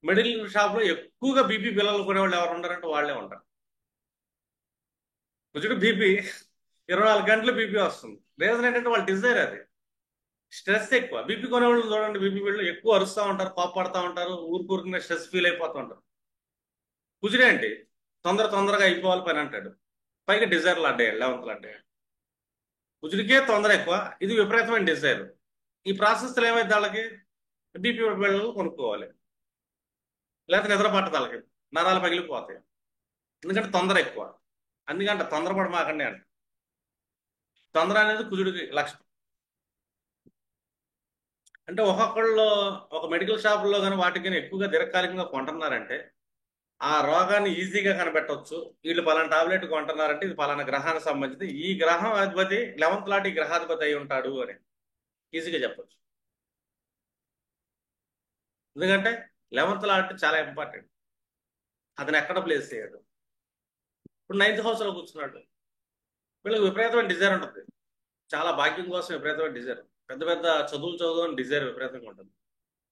మిడిల్ షాప్ లో ఎక్కువగా బీపీ పిల్లలు కొనేవాళ్ళు ఎవరు ఉంటారంటే వాళ్ళే ఉంటారు. కుజుడు బీపీ 24 గంటలు బీపీ వస్తుంది. రీజన్ ఏంటంటే వాళ్ళ డిజైర్ అది. స్ట్రెస్ ఎక్కువ. బీపీ కొనేవాళ్ళు చూడండి, బీపీ వీళ్ళు ఎక్కువ అరుస్తూ ఉంటారు, కోపపడతా ఉంటారు, ఊరుకూరుకునే స్ట్రెస్ ఫీల్ అయిపోతూ ఉంటారు. కుజుడే ఏంటి, తొందరగా అయిపోవాలి పని అంటాడు, పైగా డిజైర్లు అడ్డాయి లెవెంత్లు అడ్డాయి. కుజుడికే తొందర ఎక్కువ, ఇది విపరీతమైన డిజైర్. ఈ ప్రాసెస్లో ఏమైంది వాళ్ళకి, బీపీ బిళ్ళలు కొనుక్కోవాలి, లేకపోతే నిద్ర పట్టదు వాళ్ళకి, నరాలు పగిలిపోతాయి. ఎందుకంటే తొందర ఎక్కువ. అందుకంటే తొందరపడి మాకండి అంట. తొందర అనేది కుజుడికి లక్షణం. అంటే ఒక్కొక్కళ్ళు ఒక మెడికల్ షాపుల్లో కానీ వాటికి కానీ ఎక్కువగా దీర్ఘకాలికంగా కొంటున్నారంటే ఆ రోగాన్ని ఈజీగా కనిపెట్టవచ్చు. వీళ్ళు పలానా టాబ్లెట్ కొంటున్నారంటే ఇది పలానా గ్రహానికి సంబంధించి, ఈ గ్రహం అధిపతి లెవెంత్ లాంటి గ్రహాధిపతి అయి ఉంటాడు అని ఈజీగా చెప్పచ్చు. ఎందుకంటే లెవెంత్ లాంటి చాలా ఇంపార్టెంట్, అతను ఎక్కడ ప్లేస్ చేయడు. ఇప్పుడు నైన్త్ హౌస్ లో కూర్చున్నాడు, వీళ్ళకి విపరీతమైన డిజైర్ ఉంటుంది, చాలా భాగ్యం కోసం విపరీతమైన డిజైర్, పెద్ద పెద్ద చదువులు చదువు డిజైర్ విపరీతంగా ఉంటుంది.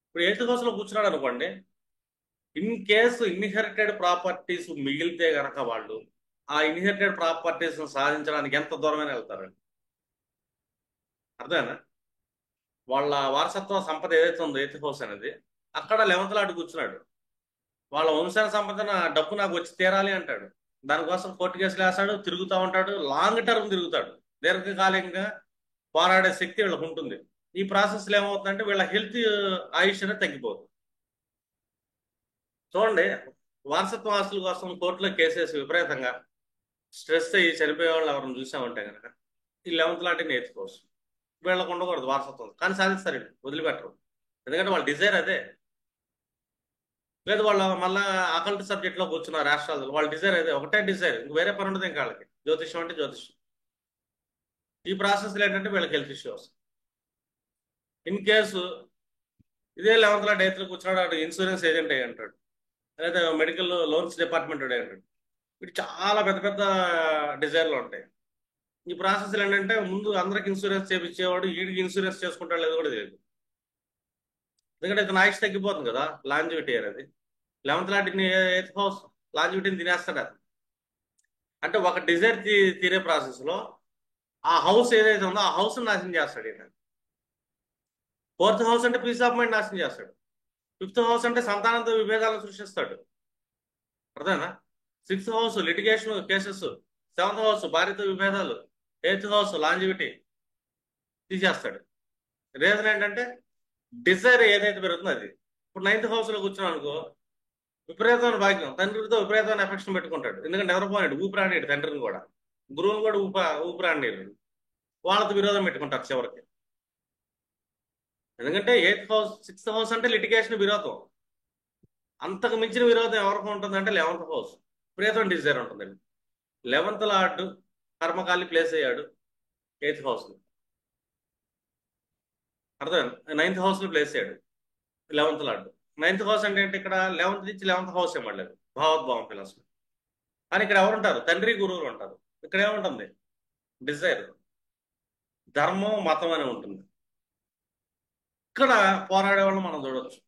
ఇప్పుడు ఎయిత్ హౌస్ లో కూర్చున్నాడు అనుకోండి, ఇన్ కేసు ఇన్హెరిటెడ్ ప్రాపర్టీస్ మిగిలితే గనక వాళ్ళు ఆ ఇన్హెరిటెడ్ ప్రాపర్టీస్ సాధించడానికి ఎంత దూరమైనా వెళ్తారండి. అర్థమేనా, వాళ్ళ వారసత్వ సంపద ఏదైతే ఉందో ఎయిత్ హౌస్ అనేది, అక్కడ లెవెంత్ లాట్ కూర్చున్నాడు, వాళ్ళ వంశాల సంపద డబ్బు నాకు వచ్చి తీరాలి అంటాడు. దానికోసం కోర్టు కేసులు వేస్తాడు, తిరుగుతూ ఉంటాడు, లాంగ్ టర్మ్ తిరుగుతాడు. దీర్ఘకాలికంగా పోరాడే శక్తి వీళ్ళకి ఉంటుంది. ఈ ప్రాసెస్లో ఏమవుతుందంటే వీళ్ళ హెల్త్ ఆయుష్ అనేది తగ్గిపోతుంది. చూడండి, వారసత్వ ఆస్తుల కోసం కోర్టులో కేసేసి విపరీతంగా స్ట్రెస్ అయ్యి చనిపోయే వాళ్ళు ఎవరిని చూసామంటే కనుక ఈ లెవెంత్ లాంటిని నేర్చుకోవచ్చు. వీళ్ళకు ఉండకూడదు వారసత్వం, కానీ సాధిస్తారు, వీళ్ళు వదిలిపెట్టరు. ఎందుకంటే వాళ్ళ డిజైర్ అదే. లేదు వాళ్ళ మళ్ళా అకల్ట్ సబ్జెక్ట్లో కూర్చున్నారు రాష్ట్రాలు, వాళ్ళ డిజైర్ అదే, ఒకటే డిజైర్, ఇంక వేరే పని ఉండదు ఇంకా వాళ్ళకి. జ్యోతిష్యం అంటే జ్యోతిష్యం. ఈ ప్రాసెస్లో ఏంటంటే వీళ్ళకి హెల్త్ ఇష్యూ వస్తుంది. ఇన్ కేసు ఇదే లెవెంత్ లాంటి ఎయిత్లో కూర్చున్నాడు, అటు ఇన్సూరెన్స్ ఏజెంట్ అయ్యి అంటాడు, లేదా మెడికల్ లోన్స్ డిపార్ట్మెంట్ అయ్యి అంటాడు. వీటి చాలా పెద్ద పెద్ద డిజైర్లు ఉంటాయి. ఈ ప్రాసెస్లు ఏంటంటే ముందు అందరికి ఇన్సూరెన్స్ చేయించేవాడు, వీడికి ఇన్సూరెన్స్ చేసుకుంటాడు లేదు కూడా తెలియదు. ఎందుకంటే ఇతను ఆయుష్ తగ్గిపోతుంది కదా, లాంజివిటీ అనేది. లెవెంత్ లాంటి ఎయిత్ హౌస్ లాంజివిటీని తినేస్తాడు అతను. అంటే ఒక డిజైర్ తీరే ప్రాసెస్లో ఆ హౌస్ ఏదైతే ఉందో ఆ హౌస్ నాశనం చేస్తాడు ఈయన. ఫోర్త్ హౌస్ అంటే పీస్ ఆఫ్ మైండ్ నాశనం చేస్తాడు. ఫిఫ్త్ హౌస్ అంటే సంతానంతో విభేదాలను సృష్టిస్తాడు. అర్థమేనా, sixth house litigation cases, seventh house భార్యతో విభేదాలు, ఎయిత్ హౌస్ లాంజివిటీ, తీసేస్తాడు. రీజన్ ఏంటంటే డిజైర్ ఏదైతే పెరుగుతుందో అది. ఇప్పుడు నైన్త్ హౌస్ లో కూర్చున్నాం అనుకో, విపరీతమైన భాగ్యం, తండ్రితో విపరీతమైన ఎఫెక్షన్ పెట్టుకుంటాడు. ఎందుకంటే నిద్రపోయాడు, ఊపిరాడాడు తండ్రిని కూడా, గురువుని కూడా ఊపిరాడాడు. వాళ్ళతో విరోధం పెట్టుకుంటారు చివరికి. ఎందుకంటే ఎయిత్ హౌస్, సిక్స్త్ హౌస్ అంటే లిటిగేషన్, విరోధం. అంతకు మించిన విరోధం ఎవరికి ఉంటుందంటే లెవెన్త్ హౌస్. విపరీతమైన డిజైర్ ఉంటుందండి. 11th లార్డ్ కర్మకాలి ప్లేస్ అయ్యాడు ఎయిత్ హౌస్ లో. అర్థం, నైన్త్ హౌస్ లో ప్లేస్ అయ్యాడు 11th లార్డ్. నైన్త్ హౌస్ అంటే ఏంటి? ఇక్కడ 11th నుంచి 11th హౌస్ మళ్ళీ భావోద్భావం ఫిలాసఫీ. కానీ ఇక్కడ ఎవరు ఉంటారు? తండ్రి గురువులు ఉంటారు. ఇక్కడ ఏముంటుంది? డిజైర్, ధర్మం, మతం అని ఉంటుంది. ఇక్కడ పోరాడే వాళ్ళు మనం చూడొచ్చు.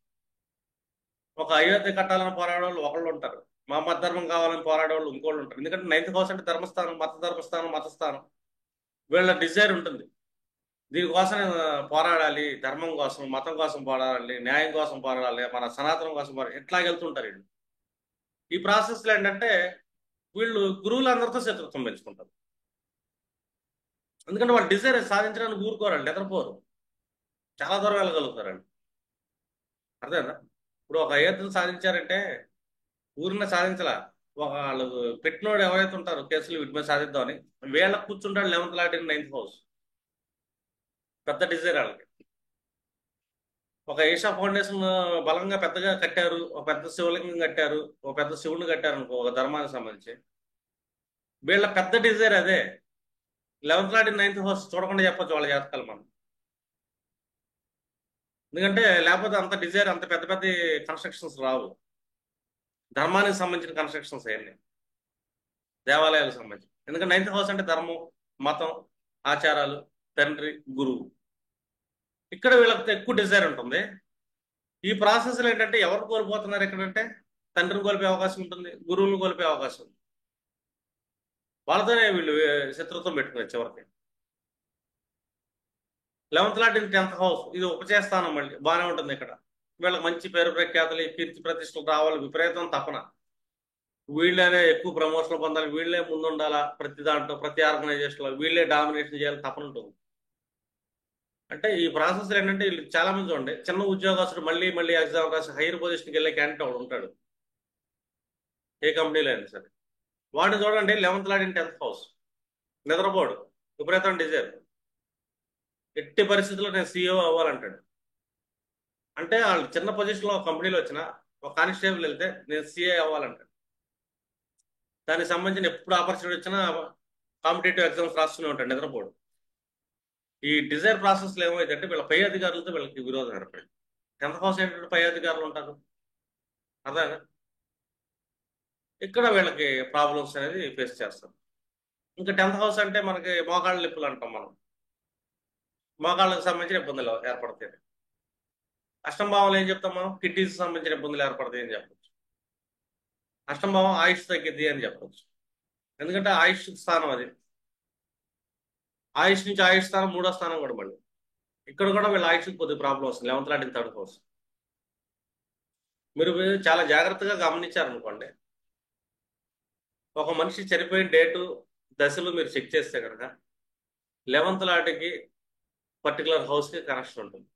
ఒక అయోధ్య కట్టాలని పోరాడే వాళ్ళు ఒకళ్ళు ఉంటారు, మా మత ధర్మం కావాలని పోరాడే వాళ్ళు ఇంకోళ్ళు ఉంటారు. ఎందుకంటే నైన్త్ హౌస్ అంటే ధర్మస్థానం, ధర్మస్థానం, మతస్థానం. వీళ్ళ డిజైర్ ఉంటుంది, దీనికోసం పోరాడాలి, ధర్మం కోసం, మతం కోసం పోరాడాలి, న్యాయం కోసం పోరాడాలి, మన సనాతనం కోసం పోరాడాలి, ఎట్లా వెళ్తుంటారు వీళ్ళు. ఈ ప్రాసెస్లో ఏంటంటే వీళ్ళు గురువులందరితో శత్రుత్వం పెంచుకుంటారు. ఎందుకంటే వాళ్ళు డిజైర్ సాధించడానికి ఊరుకోరండి, నిద్రపోరు, చాలా దూరం వెళ్ళగలుగుతారండి. అర్థమైందా? ఇప్పుడు ఒక అయోధ్యను సాధించారంటే ఊరిని సాధించలా, వాళ్ళు పెట్టినోడు ఎవరైతే ఉంటారో కేసులు వీటి మీద సాధిద్దామని, వీళ్ళ కూర్చుంటాడు 11th lord in ninth house. పెద్ద డిజైర్ వాళ్ళకి. ఒక ఈషా ఫౌండేషన్ బలంగా పెద్దగా కట్టారు, ఒక పెద్ద శివలింగం కట్టారు, ఒక పెద్ద శివుని కట్టారు అనుకో, ఒక ధర్మానికి సంబంధించి. వీళ్ళ పెద్ద డిజైర్ అదే. 11th lord in ninth house చూడకుండా చెప్పొచ్చు వాళ్ళ జాతకాలు మనం. ఎందుకంటే లేకపోతే అంత డిజైర్, అంత పెద్ద పెద్ద కన్స్ట్రక్షన్స్ రావు. ధర్మానికి సంబంధించిన కన్స్ట్రక్షన్స్ అయ్యాయి, దేవాలయాలకు సంబంధించి. ఎందుకంటే నైన్త్ హౌస్ అంటే ధర్మం, మతం, ఆచారాలు, తండ్రి, గురువు. ఇక్కడ వీళ్ళకి ఎక్కువ డిజైర్ ఉంటుంది. ఈ ప్రాసెస్లో ఏంటంటే ఎవరు కోల్పోతున్నారు ఎక్కడంటే, తండ్రిని కోల్పోయే అవకాశం ఉంటుంది, గురువుని కోల్పోయే అవకాశం ఉంది. వాళ్ళతోనే వీళ్ళు శత్రుత్వం పెట్టుకున్నారు చివరికి. 11th lord in 10th house, ఇది ఉపచేస్తానం, మళ్ళీ బాగానే ఉంటుంది. ఇక్కడ వీళ్ళకి మంచి పేరు ప్రఖ్యాతులు, కీర్తి ప్రతిష్టలు రావాలి, విపరీతం తపన. వీళ్ళనే ఎక్కువ ప్రమోషన్లు పొందాలి, వీళ్ళే ముందుండాలా, ప్రతి దాంట్లో, ప్రతి ఆర్గనైజేషన్లో వీళ్ళే డామినేషన్ చేయాలని తపన ఉంటుంది. అంటే ఈ ప్రాసెస్ ఏంటంటే వీళ్ళు చాలా మంది చూడండి, చిన్న ఉద్యోగస్తుడు మళ్ళీ మళ్ళీ ఎగ్జామ్ రాసి హైయర్ పొజిషన్కి వెళ్ళే క్యాండిడేట్ ఒకడు ఉంటాడు, ఏ కంపెనీలో అయినా సరే. వాడిని చూడండి 11th lord in 10th house, నిద్రపోడు, విపరీతం డిజైర్, ఎట్టి పరిస్థితుల్లో నేను సీఈఓ అవ్వాలంటాడు. అంటే వాళ్ళు చిన్న పొజిషన్లో ఒక కంపెనీలో వచ్చిన ఒక కానిస్టేబుల్ వెళ్తే నేను సీఏ అవ్వాలంటాడు. దానికి సంబంధించిన ఎప్పుడు ఆపర్చునిటీ వచ్చినా కాంపిటేటివ్ ఎగ్జామ్స్ రాస్తూనే ఉంటాడు, నిద్రపోడు. ఈ డిజైర్ ప్రాసెస్లో ఏమైందంటే వీళ్ళ పై అధికారులతో వీళ్ళకి విరోధం ఏర్పడింది. 10th హౌస్ ఏంటంటే పై అధికారులు ఉంటారు, అర్థమైనా? ఇక్కడ వీళ్ళకి ప్రాబ్లమ్స్ అనేది ఫేస్ చేస్తారు. ఇంకా 10th హౌస్ అంటే మనకి మోకాళ్ళ నొప్పులు అంటాం మనం, మోకాళ్ళకి సంబంధించిన ఇబ్బందులు ఏర్పడతాయి. అష్టమ భావంలో ఏం చెప్తాం మనం? కిడ్నీస్ సంబంధించిన ఇబ్బందులు ఏర్పడతాయి అని చెప్పచ్చు. అష్టమ భావం ఆయుష్ తగ్గిద్ది అని చెప్పచ్చు, ఎందుకంటే ఆయుష్ స్థానం అది. ఆయుష్ నుంచి ఆయుష్ స్థానం 3వ స్థానం కూడా మళ్ళీ. ఇక్కడ కూడా వీళ్ళ ఆయుష్కి కొద్దిగా ప్రాబ్లం వస్తుంది 11th lord in 3rd house. మీరు చాలా జాగ్రత్తగా గమనించారనుకోండి, ఒక మనిషి చనిపోయిన డేటు, దశలు మీరు చెక్ చేస్తే కనుక 11th లార్డ్కి పర్టికులర్ హౌస్కి కనెక్షన్ ఉంటుంది.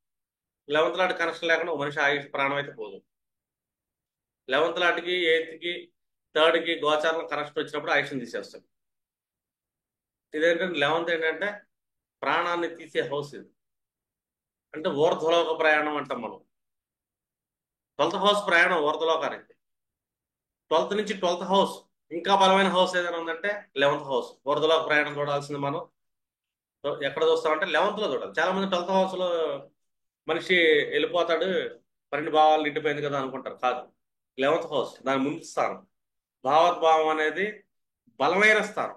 11th లార్డ్ కనెక్షన్ లేకుండా ఒక మనిషి ఆయుష్, ప్రాణం అయితే పోదు. 11th లార్డ్కి, 8కి, 3rdకి గోచారం కనెక్షన్ వచ్చినప్పుడు ఆయుష్ని తీసేస్తాడు. ఇదేంటంటే 11th ఏంటంటే ప్రాణాన్ని తీసే హౌస్ ఇది. అంటే ఊర్ధ్వలోక ప్రయాణం అంటాం మనం. 12th హౌస్ ప్రయాణం ఊర్ధ్వలోకానికి. 12th నుంచి 12th హౌస్ ఇంకా బలమైన హౌస్ ఏదైనా ఉందంటే 11th హౌస్. ఊర్ధ్వలోక ప్రయాణం చూడాల్సింది మనం ఎక్కడ చూస్తామంటే 11th లో చూడాలి. చాలా మంది 12th హౌస్ లో మనిషి వెళ్ళిపోతాడు, 12 భావాలు నిండిపోయింది కదా అనుకుంటారు. కాదు, 11th హౌస్ దాని ముందు స్థానం. భావోద్భావం అనేది బలమైన స్థానం.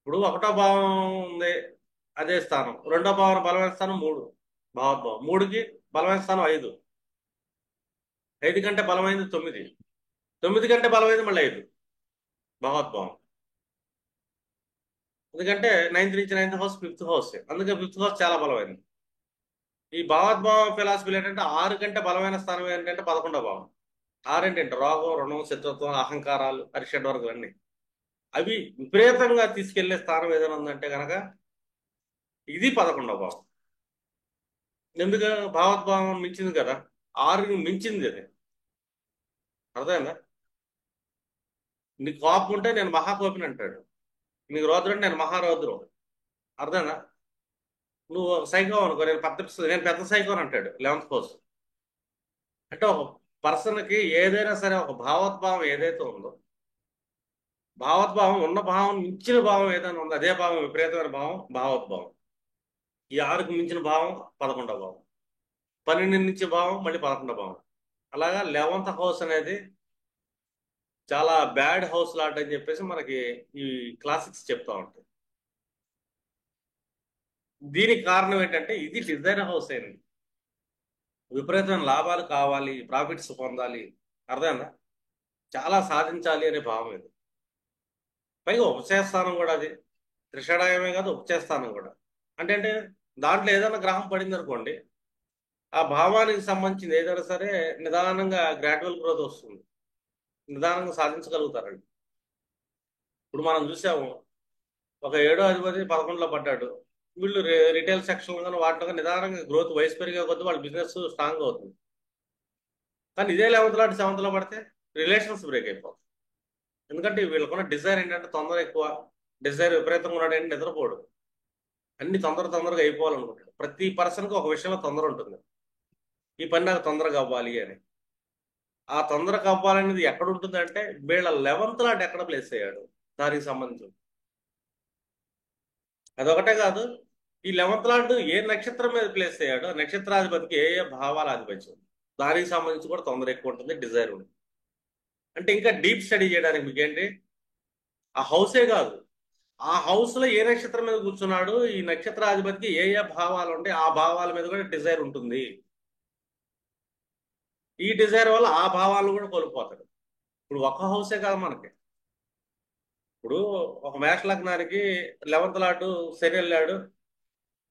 ఇప్పుడు 1వ భావం ఉంది, అదే స్థానం. 2వ భావం బలమైన స్థానం 3, భావోద్భావం. 3కి బలమైన స్థానం 5, 5 కంటే బలమైనది 9, 9 కంటే బలమైనది మళ్ళీ 5, భావోద్భావం. ఎందుకంటే 9th నుంచి 9th హౌస్ 5th హౌస్, అందుకే 5th హౌస్ చాలా బలమైనది. ఈ భావోద్భావ ఫిలాసఫీలు ఏంటంటే 6 కంటే బలమైన స్థానం ఏంటంటే 11వ భావం. 6 ఏంటంటే రోగం, రుణం, శత్రుత్వం, అహంకారాలు, అరిషడ్ వర్గాలు అన్ని. అవి విపరీతంగా తీసుకెళ్లే స్థానం ఏదైనా ఉందంటే కనుక ఇది 11వ భావం. ఎందుకు? భావోద్భావం మించింది కదా, ఆరుని మించింది అది. అర్థమైందా? నీకు కోపం ఉంటే నేను మహాకోపిని అంటాడు, నీకు రౌద్రం అంటే నేను మహారౌద్రం. అర్థమైందా? నువ్వు సైకో అనుకో, నేను పెద్ద సైకో అని అంటాడు 11th హౌస్. అంటే ఒక పర్సన్కి ఏదైనా సరే ఒక భావోద్భావం ఏదైతే ఉందో, భావోద్భావం ఉన్న భావం మించిన భావం ఏదైనా ఉందో అదే భావం విపరీతమైన భావం భావోద్భావం. ఈ ఆరుకు మించిన భావం 11వ భావం. 12 నుంచి భావం మళ్ళీ 11వ భావం. అలాగా 11th హౌస్ అనేది చాలా బ్యాడ్ హౌస్ లాట్ అని చెప్పేసి మనకి ఈ క్లాసిక్స్ చెప్తా ఉంటాయి. దీనికి కారణం ఏంటంటే ఇది డిజైర్ హౌస్ అయింది. విపరీతమైన లాభాలు కావాలి, ప్రాఫిట్స్ పొందాలి, అర్థమైందా, చాలా సాధించాలి అనే భావం ఇది. పైగా ఉపచేస్తానం కూడా అది త్రిషడాయమే కాదు, ఉపచేస్తానం కూడా. అంటే దాంట్లో ఏదైనా గ్రహం పడింది అనుకోండి, ఆ భావానికి సంబంధించింది ఏదైనా సరే నిదానంగా గ్రాడ్యువల్ గ్రోత్ వస్తుంది, నిదానంగా సాధించగలుగుతారండి. ఇప్పుడు మనం చూసాము, ఒక 7వ అధిపతి 11లో పడ్డాడు, వీళ్ళు రిటైల్ సెక్షన్ కానీ వాటిలో నిదానంగా గ్రోత్ వయసు పెరిగే కొద్దీ వాళ్ళ బిజినెస్ స్ట్రాంగ్ అవుతుంది. కానీ ఇదే 11th లాంటి 7th పడితే రిలేషన్స్ బ్రేక్ అయిపోతాయి. ఎందుకంటే వీళ్ళకున్న డిజైర్ ఏంటంటే తొందర ఎక్కువ, డిజైర్ విపరీతంగా ఉన్నాడు ఏంటి, నిద్రపోడు, అన్ని తొందరగా అయిపోవాలనుకుంటాడు. ప్రతి పర్సన్కి ఒక విషయంలో తొందర ఉంటుంది, ఈ పని నాకు తొందరగా అవ్వాలి అని. ఆ తొందరగా అవ్వాలనేది ఎక్కడ ఉంటుందంటే వీళ్ళ 11th లాంటి ఎక్కడ ప్లేస్ అయ్యాడు దానికి సంబంధించి. అదొకటే కాదు, ఈ 11th లాంటి ఏ నక్షత్రం మీద ప్లేస్ అయ్యాడో నక్షత్రాధిపతికి ఏ ఏ భావాల ఆధిపత్యం, దానికి సంబంధించి కూడా తొందర ఎక్కువ ఉంటుంది, డిజైర్ ఉంటుంది. అంటే ఇంకా డీప్ స్టడీ చేయడానికి మీకేంటి, ఆ హౌసే కాదు, ఆ హౌస్ లో ఏ నక్షత్రం మీద కూర్చున్నాడు, ఈ నక్షత్రాధిపతికి ఏ ఏ భావాలు ఉంటాయి, ఆ భావాల మీద కూడా డిజైర్ ఉంటుంది. ఈ డిజైర్ వల్ల ఆ భావాలను కూడా కోల్పోతాడు. ఇప్పుడు ఒక హౌసే కాదు మనకి. ఇప్పుడు ఒక మేష లగ్నానికి 11th లాటు శని వెళ్ళాడు,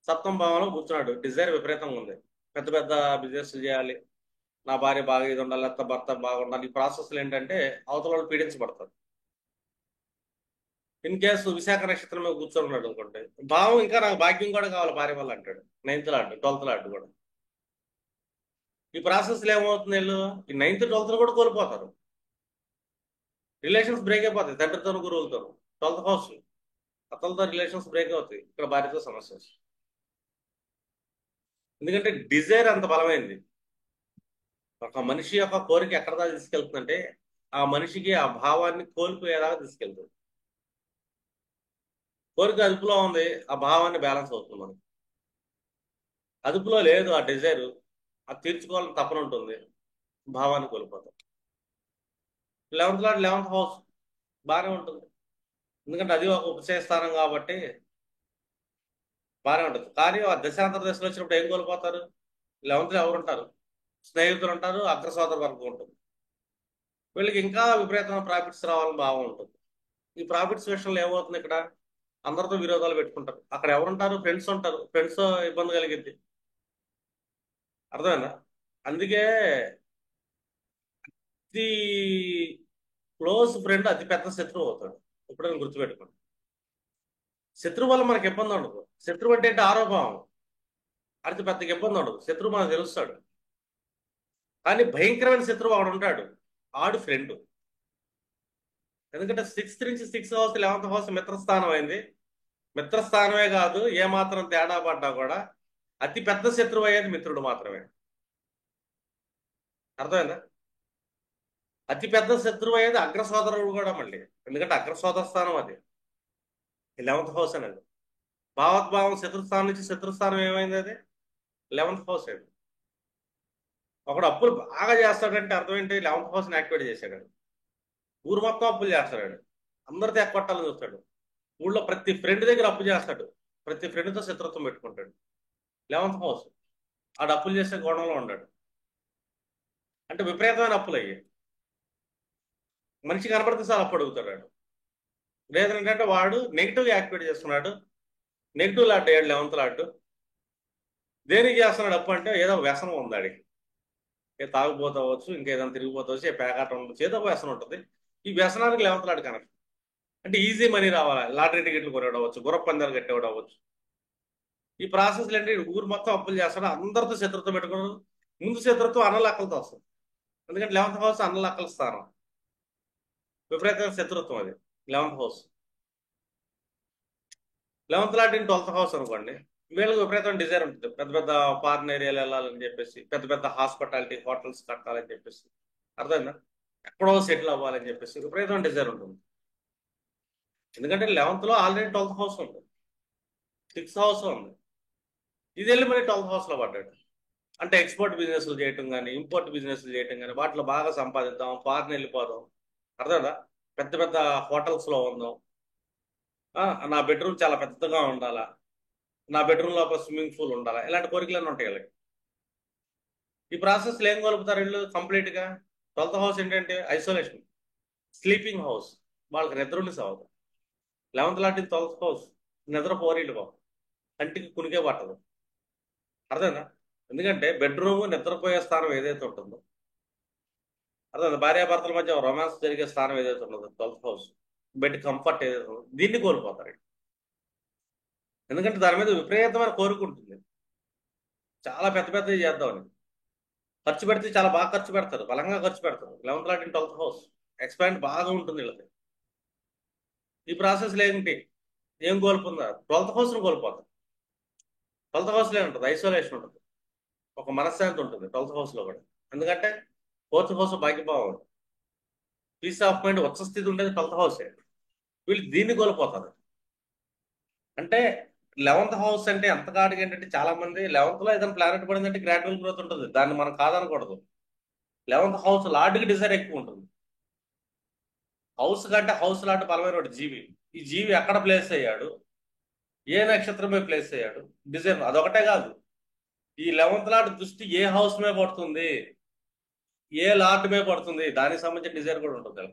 సప్తమ భావంలో కూర్చున్నాడు, డిజైర్ విపరీతంగా ఉంది, పెద్ద పెద్ద బిజినెస్ చేయాలి, నా భార్య బాగా ఇది ఉండాలి, లేకపోతే భర్త బాగుండాలి. ఈ ప్రాసెస్లు ఏంటంటే అవతల వాళ్ళు పీడించబడతారు. ఇన్ కేసు విశాఖ నక్షత్రం మీద కూర్చొని ఉన్నాడు అనుకోండి, భావం ఇంకా నాకు భాగ్యం కూడా కావాలి భార్య వల్ల అంటాడు, 9th లాట్ 12th లాట్ కూడా. ఈ ప్రాసెస్లో ఏమవుతుంది, వీళ్ళు ఈ 9th 12th కూడా కోల్పోతారు, రిలేషన్స్ బ్రేక్ అయిపోతాయి, తండ్రితోనూ గురువులతోనూ. 12th హౌస్ అతలతో రిలేషన్స్ బ్రేక్ అవుతాయి, ఇక్కడ భార్యతో సమస్య వస్తుంది. ఎందుకంటే డిజైర్ అంత బలమైంది. ఒక మనిషి యొక్క కోరిక ఎక్కడ దాకా తీసుకెళ్తుందంటే ఆ మనిషికి ఆ భావాన్ని కోల్పోయేలాగా తీసుకెళ్తుంది. కోరిక అదుపులో ఉంది, ఆ భావాన్ని బ్యాలెన్స్ అవుతుంది మనకి. అదుపులో లేదు ఆ డిజైర్, అది తీర్చుకోవాలని తపన ఉంటుంది, భావాన్ని కోల్పోతాం. 11th లాట్ 11th హౌస్ బాగానే ఉంటుంది, ఎందుకంటే అది ఒక ఉపచయ స్థానం కాబట్టి బాగానే ఉంటుంది. కానీ ఆ దశాంతర దశలు వచ్చినప్పుడు ఏం కోల్పోతారు? 11th లో ఎవరు ఉంటారు? స్నేహితులు ఉంటారు, అగ్ర సోదర వర్గం ఉంటుంది. వీళ్ళకి ఇంకా విపరీతమైన ప్రాఫిట్స్ రావాలని భావం ఉంటుంది. ఈ ప్రాఫిట్స్ విషయంలో ఏమవుతుంది, ఇక్కడ అందరితో విరోధాలు పెట్టుకుంటారు. అక్కడ ఎవరుంటారు? ఫ్రెండ్స్ ఉంటారు, ఫ్రెండ్స్ ఇబ్బంది కలిగింది. అర్థమైందా? అందుకే అతి క్లోజ్ ఫ్రెండ్ అతి పెద్ద శత్రువు అవుతాడు. ఎప్పుడైనా గుర్తుపెట్టుకోండి. శత్రువు వల్ల మనకి ఇబ్బంది ఉండదు. శత్రువు అంటే ఏంటి? ఆరోపణం. అతి పెద్దగా ఇబ్బంది ఉండదు, శత్రువు మనకు తెలుస్తాడు. కానీ భయంకరమైన శత్రువు ఆడు ఉంటాడు, ఆడు ఫ్రెండ్. ఎందుకంటే 6th నుంచి 6th హౌస్ 11th హౌస్ మిత్రస్థానం అయింది. మిత్రస్థానమే కాదు, ఏ మాత్రం తేడా పడ్డా కూడా అతి పెద్ద శత్రువు అయ్యేది మిత్రుడు మాత్రమే. అర్థమైందా? అతి పెద్ద శత్రువు అయ్యేది అగ్ర సోదరుడు కూడా మళ్ళీ, ఎందుకంటే అగ్ర సోదర స్థానం అది 11th హౌస్ అనేది. భావోద్భావం శత్రుస్థానం నుంచి శత్రుస్థానం ఏమైంది? అది 11th హౌస్ అయింది. ఒకడు అప్పులు బాగా చేస్తాడంటే అర్థం ఏంటి? 11th హౌస్ని యాక్టివేట్ చేశాడు. ఊరు మొత్తం అప్పులు చేస్తాడు, అందరితో ఎక్కొట్టాలని చూస్తాడు, ఊళ్ళో ప్రతి ఫ్రెండ్ దగ్గర అప్పు చేస్తాడు, ప్రతి ఫ్రెండ్తో శత్రుత్వం పెట్టుకుంటాడు. 11th హౌస్ ఆడు అప్పులు చేసే కోణంలో ఉన్నాడు. అంటే విపరీతమైన అప్పులు అయ్యాయి. మనిషి కనపడితే సార్ అప్పు అడుగుతాడు వాడు. లేదంటే వాడు నెగిటివ్ యాక్టివేట్ చేస్తున్నాడు. Negative lot 11th lot. దేనికి చేస్తున్నాడు అప్పు అంటే ఏదో వ్యసనం ఉంది ఆడికి, ఏ తాగుపోతావచ్చు, ఇంకేదైనా తిరిగిపోతావచ్చు, ఏ పేకాట ఉండొచ్చు, ఏదో వ్యసనం ఉంటుంది. ఈ వ్యసనానికి 11th లాట్ కనెక్ట్. అంటే ఈజీ మనీ రావాలి, లాటరీ టికెట్లు కొనేవాడవచ్చు, గుర్ర పందాలు కట్టేవాడవచ్చు, ఈ ప్రాసెస్ ఏంటి, ఊరు మొత్తం అప్పులు చేస్తాడు, అందరితో శత్రుత్వం పెట్టుకున్నాడు. ముందు శత్రుత్వం అన్నలక్కలతో వస్తుంది. ఎందుకంటే 11th హౌస్ అన్నలక్కల స్థానం, విపరీతమైన శత్రుత్వం అది 11th హౌస్. 11th లాంటి 12th హౌస్ అనుకోండి, వీళ్ళకి విపరీతమైన డిజైర్ ఉంటుంది, పెద్ద పెద్ద ఫారిన్ ఏరియాలు వెళ్ళాలని చెప్పేసి, పెద్ద పెద్ద హాస్పిటాలిటీ హోటల్స్ కట్టాలని చెప్పేసి, అర్థమైందా, ఎక్కడో సెటిల్ అవ్వాలని చెప్పేసి విపరీతమైన డిజైర్ ఉంటుంది. ఎందుకంటే 11th లో ఆల్రెడీ 12th హౌస్ ఉంది, 6th హౌస్ ఉంది. ఇది వెళ్ళి మరి 12th హౌస్ లో పడ్డాడు. అంటే ఎక్స్పోర్ట్ బిజినెస్లు చేయటం కానీ, ఇంపోర్ట్ బిజినెస్లు చేయటం కానీ, వాటిలో బాగా సంపాదిద్దాం, ఫారిన్ వెళ్ళిపోదాం, అర్థమైందా, పెద్ద పెద్ద హోటల్స్ లో ఉందాం, నా బెడ్రూమ్ చాలా పెద్దగా ఉండాలా, నా బెడ్రూమ్ లోపల స్విమ్మింగ్ పూల్ ఉండాలా, ఇలాంటి కోరికలన్నీ ఉంటాయి వీళ్ళకి. ఈ ప్రాసెస్లో ఏం కలుపుతారు వీళ్ళు కంప్లీట్ గా? 12th హౌస్ ఏంటంటే ఐసోలేషన్, స్లీపింగ్ హౌస్, వాళ్ళకి నిద్ర ఉండి సావదు. 11th లాంటి 12th హౌస్ నిద్ర పోరీలు బాబు, కంటికి కునికే పట్టదు, అర్థమైందా. ఎందుకంటే బెడ్రూమ్ నిద్రపోయే స్థానం ఏదైతే ఉంటుందో, అర్థమైందా, భార్యాభర్తల మధ్య రొమాన్స్ జరిగే స్థానం ఏదైతే ఉండదో 12th హౌస్, బెడ్ కంఫర్ట్ ఏదైతే ఉందో, దీన్ని కోల్పోతారు. ఎందుకంటే దాని మీద విపరీతమైన కోరిక ఉంటుంది, చాలా పెద్ద పెద్దవి చేద్దామని. ఖర్చు పెడితే చాలా బాగా ఖర్చు పెడతారు, బలంగా ఖర్చు పెడతారు. 11th లాంటి 12th హౌస్ ఎక్స్పాండ్ బాగా ఉంటుంది వీళ్ళకి. ఈ ప్రాసెస్లో ఏంటి, ఏం కోల్పోతున్నారు? 12th హౌస్ను కోల్పోతారు. 12th హౌస్లో ఉంటుంది ఐసోలేషన్ ఉంటుంది, ఒక మనశ్శాంతి ఉంటుంది 12th హౌస్లో కూడా. ఎందుకంటే 4th హౌస్ భాగ్యభావం, పీస్ ఆఫ్ మైండ్, ఉచ్చ స్థితి ఉండేది 12th హౌసే. వీళ్ళు దీన్ని కోల్పోతారు. అంటే 11th హౌస్ అంటే ఎంత కాడికి ఏంటంటే, చాలా మంది 11th లో ఏదైనా ప్లానెట్ పడిందంటే గ్రాడ్యువల్ గ్రోత్ ఉంటుంది, దాన్ని మనం కాదనకూడదు. 11th హౌస్ లార్డ్కి డిజైర్ ఎక్కువ ఉంటుంది. హౌస్ కంటే హౌస్ లాంటి బలమైన జీవి. ఈ జీవి ఎక్కడ ప్లేస్ అయ్యాడు, ఏ నక్షత్రం మీద ప్లేస్ అయ్యాడు, డిజైన్ అదొకటే కాదు. ఈ 11th లార్డ్ దృష్టి ఏ హౌస్ మీద పడుతుంది, ఏ లార్డ్ మీద పడుతుంది, దానికి సంబంధించిన డిజైన్ కూడా ఉంటుంది.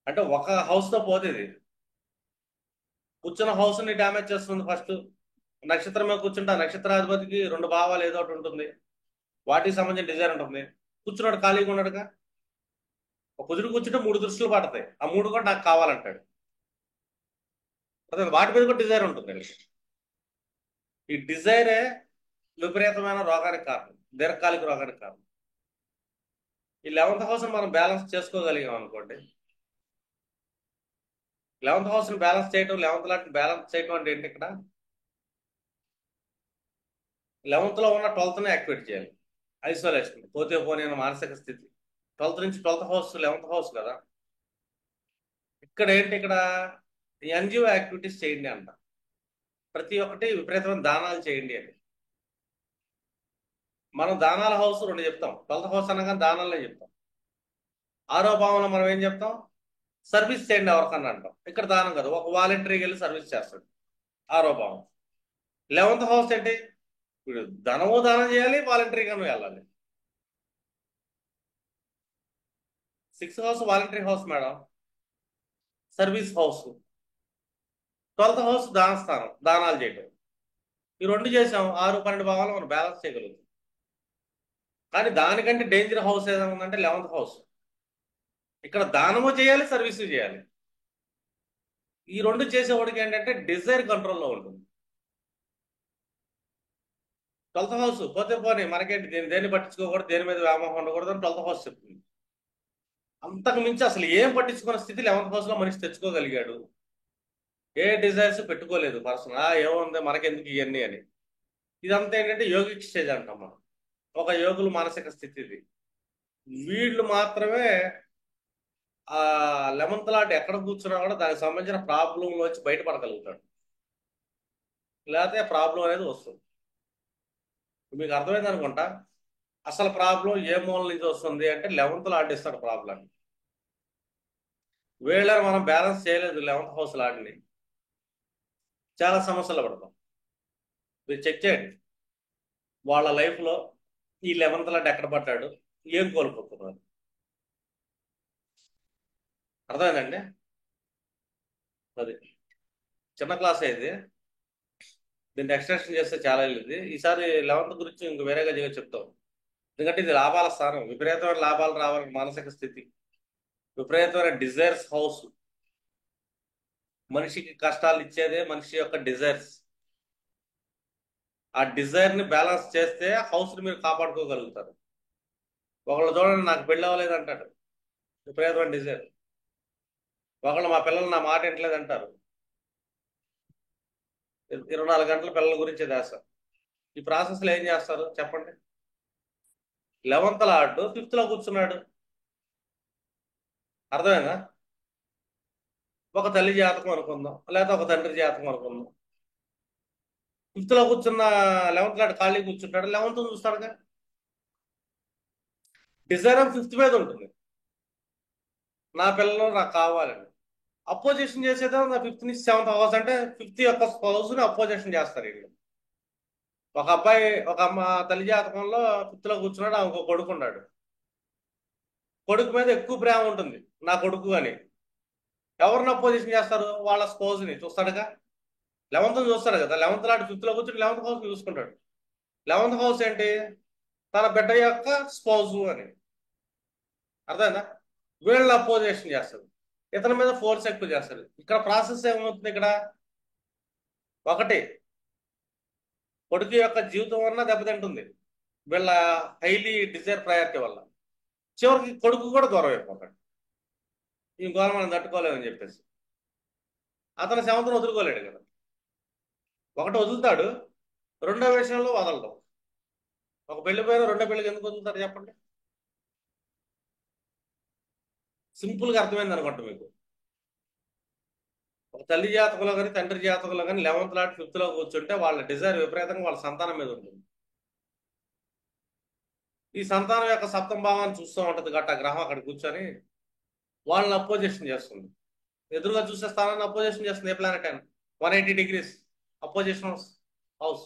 అంటే ఒక హౌస్ తో పోతే ఇది కూర్చున్న హౌస్ ని డ్యామేజ్ చేస్తుంది. ఫస్ట్ నక్షత్రం మీద కూర్చుంటే ఆ నక్షత్రాధిపతికి రెండు భావాలు ఏదో ఒకటి ఉంటుంది, వాటికి సంబంధించిన డిజైన్ ఉంటుంది. కూర్చున్నాడు ఖాళీగా ఉన్నాడుగా, ఒక కుదురు కూర్చుంటే మూడు దృష్టిలు పడతాయి, ఆ మూడు కూడా నాకు కావాలంటాడు. అదే వాటి మీద కూడా డిజైర్ ఉంటుంది. ఈ డిజైరే విపరీతమైన రోగానికి కారణం, దీర్ఘకాలిక రోగానికి కారణం. ఈ 11th హౌస్ మనం బ్యాలెన్స్ చేసుకోగలిగాం అనుకోండి, 11th హౌస్ ని బ్యాలెన్స్ చేయడం, 11th లాంటి బ్యాలెన్స్ చేయడం అంటే ఏంటి, ఇక్కడ 11th లో ఉన్న 12th ని యాక్టివేట్ చేయాలి. ఐసోలేషన్, పోతే పోనీ అనే మానసిక స్థితి. 12th నుంచి 12th హౌస్ 11th హౌస్ కదా. ఇక్కడ ఏంటి, ఇక్కడ ఎన్జిఓ యాక్టివిటీస్ చేయండి అంట. ప్రతి ఒక్కటి విపరీతమైన దానాలు చేయండి అని. మనం దానాల హౌస్ రెండు చెప్తాం, 12th హౌస్ అనగానే దానాలనే చెప్తాం. ఆరో భావంలో మనం ఏం చెప్తాం, సర్వీస్ చేయండి ఎవరికన్నా అంటాం. ఇక్కడ దానం కదా, ఒక వాలంటరీకి వెళ్ళి సర్వీస్ చేస్తాడు, ఆరో భావం. 11th హౌస్ ఏంటి, ఇప్పుడు ధనము దానం చేయాలి, వాలంటరీగాను వెళ్ళాలి. 6th house voluntary house madam, service house. 12th house దాన స్థానం, దానాలు చేయటం. ఈ రెండు చేసాం, 6, 12 భావాలు మనం బ్యాలెన్స్ చేయగలుగుతాం. కానీ దానికంటే డేంజర్ హౌస్ ఏదైనా ఉందంటే 11th హౌస్. ఇక్కడ దానము చేయాలి, సర్వీసు చేయాలి. ఈ రెండు చేసేవాడికి ఏంటంటే డిజైర్ కంట్రోల్లో ఉంటుంది. 12th హౌస్ పోతే పోనీ మనకేంటి, దేన్ని పట్టించుకోకూడదు, దేని మీద వ్యామోహం ఉండకూడదు అని 12th హౌస్ చెప్తుంది. అంతకు మించి అసలు ఏం పట్టించుకున్న స్థితి 11th హౌస్ లో మనిషి తెచ్చుకోగలిగాడు. ఏ డిజైర్స్ పెట్టుకోలేదు పర్సన్, ఏముంది మనకెందుకు ఇవన్నీ అని. ఇదంతా ఏంటంటే యోగిక్ స్టేజ్ అంటాం మనం, ఒక యోగులు మానసిక స్థితి ఇది. వీళ్ళు మాత్రమే ఆ 11th లాట్ ఎక్కడ కూర్చున్నా కూడా దానికి సంబంధించిన ప్రాబ్లంలోంచి బయటపడగలుగుతాడు, లేకపోతే ప్రాబ్లం అనేది వస్తుంది. మీకు అర్థమైంది అనుకుంటా. అసలు ప్రాబ్లం ఏ మూల నుంచి వస్తుంది అంటే 11th లాట్ ఇస్తాడు ప్రాబ్లం. వీళ్ళని మనం బ్యాలెన్స్ చేయలేదు 11th హౌస్ లాట్ని, చాలా సమస్యలు పడతాం. మీరు చెక్ చేయండి వాళ్ళ లైఫ్లో ఈ 11th లాట్ ఎక్కడ పడ్డాడు, ఏం కోల్పోతున్నారు. అర్థమైందండి. అది చిన్న క్లాస్ ఇది, దీన్ని ఎక్స్టెన్షన్ చేస్తే చాలా ఇది. ఈసారి 11th గురించి ఇంక వేరేగా చెప్తాం. ఎందుకంటే ఇది లాభాల స్థానం, విపరీతమైన లాభాలు రావాలని మానసిక స్థితి, విపరీతమైన డిజైర్స్ హౌస్. మనిషికి కష్టాలు ఇచ్చేదే మనిషి యొక్క డిజైర్స్. ఆ డిజైర్ ని బ్యాలెన్స్ చేస్తే హౌస్ ని మీరు కాపాడుకోగలుగుతారు. ఒకళ్ళు చూడండి, నాకు పెళ్ళి అవ్వలేదు అంటాడు, విపరీతమైన డిజైర్. ఒకళ్ళు మా పిల్లలు నా మాట వింటలేదు అంటారు, 24 గంటల పిల్లల గురించి దాస. ఈ ప్రాసెస్ లో ఏం చేస్తారు చెప్పండి? 11th లార్డ్ 5th లో కూర్చున్నాడు. అర్థమైందా? ఒక తల్లి జాతకం అనుకుందాం, లేదా ఒక తండ్రి జాతకం అనుకుందాం. 5th లో కూర్చున్న 11th లార్డ్ ఖాళీ కూర్చుంటాడు, 11th చూస్తాడుగా. డిజైర్ 5th మీద ఉంటుంది, నా పిల్లలు నాకు కావాలని. అపోజిషన్ చేసేదా నా 5th నుంచి 7th హౌస్ అంటే 5th యొక్క స్పౌస్ ని అపోజిషన్ చేస్తారు వీళ్ళు. ఒక అబ్బాయి, ఒక అమ్మ తల్లి జాతకంలో 5th లో కూర్చున్నాడు, ఒక కొడుకు ఉన్నాడు. కొడుకు మీద ఎక్కువ ప్రేమ ఉంటుంది, నా కొడుకు అని. ఎవరిని అపోజిషన్ చేస్తారు? వాళ్ళ స్పౌస్ ని చూస్తాడుగా. 11th చూస్తాడు కదా, 11th లాంటి 5th లో కూర్చుని 11th హౌస్ చూసుకుంటాడు. 11th హౌస్ ఏంటి? తన బిడ్డ యొక్క స్పౌస్ అని. అర్థమైందా? వీళ్ళని అపోజిషన్ చేస్తారు, ఇతని మీద ఫోర్స్ ఎక్కువ చేస్తారు. ఇక్కడ ప్రాసెస్ ఏమవుతుంది? ఇక్కడ ఒకటి, కొడుకు యొక్క జీవితం అన్నా దెబ్బతింటుంది వీళ్ళ హైలీ డిజైర్ ప్రయారిటీ వల్ల. చివరికి కొడుకు కూడా దూరం అయిపోతాడు, ఈ గోల మనం తట్టుకోలేమని చెప్పేసి. అతను 7th వదులుకోలేడు కదా. ఒకటి వదులుతాడు, రెండో విషయంలో వదలడం. ఒక పెళ్లి పైన రెండో పెళ్లికి ఎందుకు వదులుతారు చెప్పండి? సింపుల్ గా అర్థమైంది అనుకుంటా మీకు. ఒక తల్లి జాతకంలో కానీ తండ్రి జాతకంలో కానీ 11th లాట్ 5th లో కూర్చుంటే వాళ్ళ డిజైర్ విపరీతంగా వాళ్ళ సంతానం మీద ఉంటుంది. ఈ సంతానం యొక్క సప్తమ భావాన్ని చూస్తూ ఉంటది గట్ట గ్రహం అక్కడ కూర్చొని వాళ్ళని అపోజిషన్ చేస్తుంది. ఎదురుగా చూసే స్థానాన్ని అపోజిషన్ చేస్తుంది. ఏ ప్లానెట్ అయినా 180 degrees అపోజిషన్ హౌస్.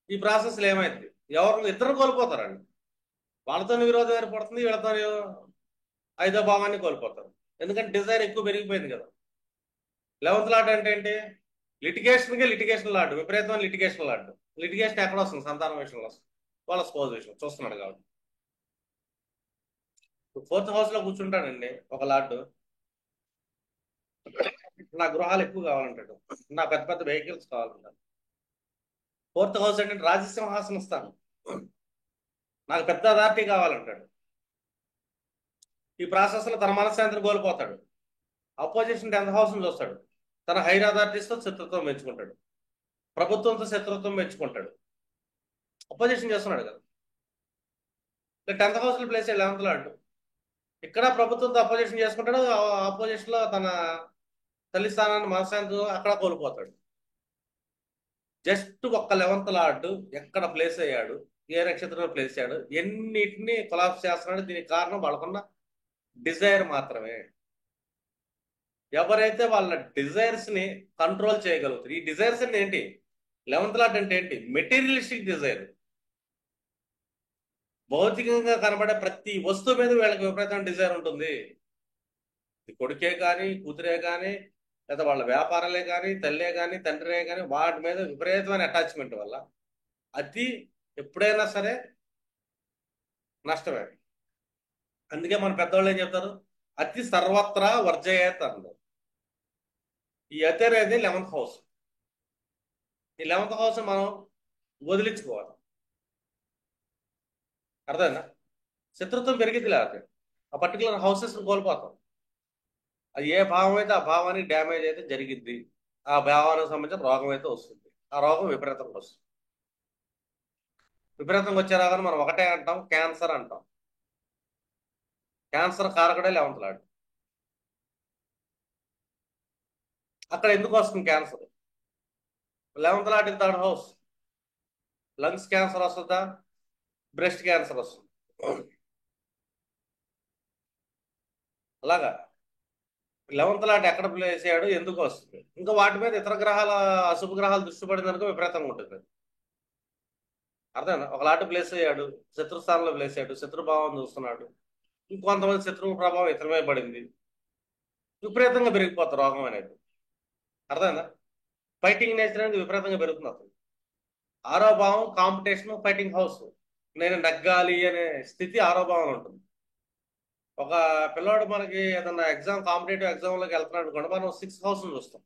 ఈ ప్రాసెస్లో ఏమైంది? ఎవరు ఇద్దరు కోల్పోతారండి. వాళ్ళతో విరోధం ఏర్పడుతుంది, వీళ్ళతో 5వ భావాన్ని కోల్పోతారు. ఎందుకంటే డిజైర్ ఎక్కువ పెరిగిపోయింది కదా. 11th లాట్ అంటే ఏంటి? లిటిగేషన్కే లిటిగేషన్ లాట్, విపరీతమైన లిటిగేషన్ లాట్. లిటిగేషన్ ఎక్కడ వస్తుంది? సంతానం విషయంలో వస్తుంది, వాళ్ళ స్పౌస్ విషయం చూస్తున్నాడు కాబట్టి. 4th హౌస్ లో కూర్చుంటాడండి ఒక లాట్, నా గృహాలు ఎక్కువ కావాలంటాడు, నా పెద్ద పెద్ద వెహికల్స్ కావాలంటాడు. 4th హౌస్ అంటే రాజసింహాసనం ఇస్తాను, నాకు పెద్ద అథారిటీ కావాలంటాడు. ఈ ప్రాసెస్ లో తన మనశ్శాంతిని కోల్పోతాడు. అపోజిషన్ 10th హౌస్ ని చూస్తాడు, తన హైర్ అథారిటీస్తో శత్రుత్వం మెచ్చుకుంటాడు, ప్రభుత్వంతో శత్రుత్వం మెచ్చుకుంటాడు. అపోజిషన్ చేస్తున్నాడు కదా. 10th హౌస్ లో ప్లేస్ 11th లాట్, ఇక్కడ ప్రభుత్వంతో అపోజిషన్ చేసుకుంటాడు. అపోజిషన్ లో తన తల్లి స్థానాన్ని మనశ్శాంతి అక్కడ కోల్పోతాడు. జస్ట్ ఒక్క 11th లార్డ్ ఎక్కడ ప్లేస్ అయ్యాడు, ఏ నక్షత్రంలో ప్లేస్ అయ్యాడు, ఎన్నిటిని కొలాప్స్ చేస్తున్నాడు. దీనికి కారణం వాళ్ళకున్న డిజైర్ మాత్రమే. ఎవరైతే వాళ్ళ డిజైర్స్ ని కంట్రోల్ చేయగలుగుతారు. ఈ డిజైర్స్ అంటే ఏంటి? 11th లార్డ్ అంటే ఏంటి? Materialistic desire. భౌతికంగా కనబడే ప్రతి వస్తువు మీద వీళ్ళకి విపరీతమైన డిజైర్ ఉంటుంది. కొడుకే కానీ, కూతురే కానీ, లేదా వాళ్ళ వ్యాపారాలే కానీ, తల్లే కానీ, తండ్రే కానీ, వాటి మీద విపరీతమైన అటాచ్మెంట్ వల్ల అది ఎప్పుడైనా సరే నష్టమే. అందుకే మన పెద్దవాళ్ళు ఏం చెప్తారు? అతి సర్వత్రా వర్జయేత్ అంటారు. ఈ అతి అనేది 11th హౌస్. ఈ 11th హౌస్ మనం వదిలించుకోవాలి. అర్థమైందా? శత్రుత్వం పెరిగింది, లేకపోతే ఆ పర్టికులర్ హౌసెస్ కోల్పోతాం. అది ఏ భావం అయితే ఆ భావానికి డ్యామేజ్ అయితే జరిగిద్ది, ఆ భావానికి సంబంధించిన రోగం అయితే వస్తుంది. ఆ రోగం విపరీతంగా వస్తుంది. విపరీతంగా వచ్చే రోగాన్ని మనం ఒకటే అంటాం, క్యాన్సర్ అంటాం. క్యాన్సర్ కారకుడే 11th లార్డ్. అక్కడ ఎందుకు వస్తుంది cancer? 11th lord in 3rd house. Lungs cancer వస్తుందా? బ్రెస్ట్ క్యాన్సర్ వస్తుంది. అలాగా 11th లార్డ్ ఎక్కడ ప్లేస్ అయ్యాడు, ఎందుకు వస్తుంది? ఇంకా వాటి మీద ఇతర గ్రహాల, అశుభ గ్రహాలు దృష్టి పడిన కనుక విపరీతంగా ఉంటుంది. అర్థమైందా? ఒక లార్డ్ ప్లేస్ అయ్యాడు, శత్రుస్థానంలో ప్లేస్ అయ్యాడు, శత్రుభావం చూస్తున్నాడు, ఇంకొంతమంది శత్రువు ప్రభావం ఇతరమే పడింది, విపరీతంగా పెరిగిపోతుంది రోగం అనేది. అర్థమైందా? ఫైటింగ్ నేచర్ అనేది విపరీతంగా పెరుగుతుంది అతను. 6వ భావం కాంపిటీషన్, ఫైటింగ్ హౌస్. నేను నగ్గాలి అనే స్థితి 6వ భావం ఉంటుంది. ఒక పిల్లోడు మనకి ఏదన్నా ఎగ్జామ్, కాంపిటేటివ్ ఎగ్జామ్లోకి వెళ్తున్నాడు అనుకోండి, మనం 6th హౌస్ చూస్తాం.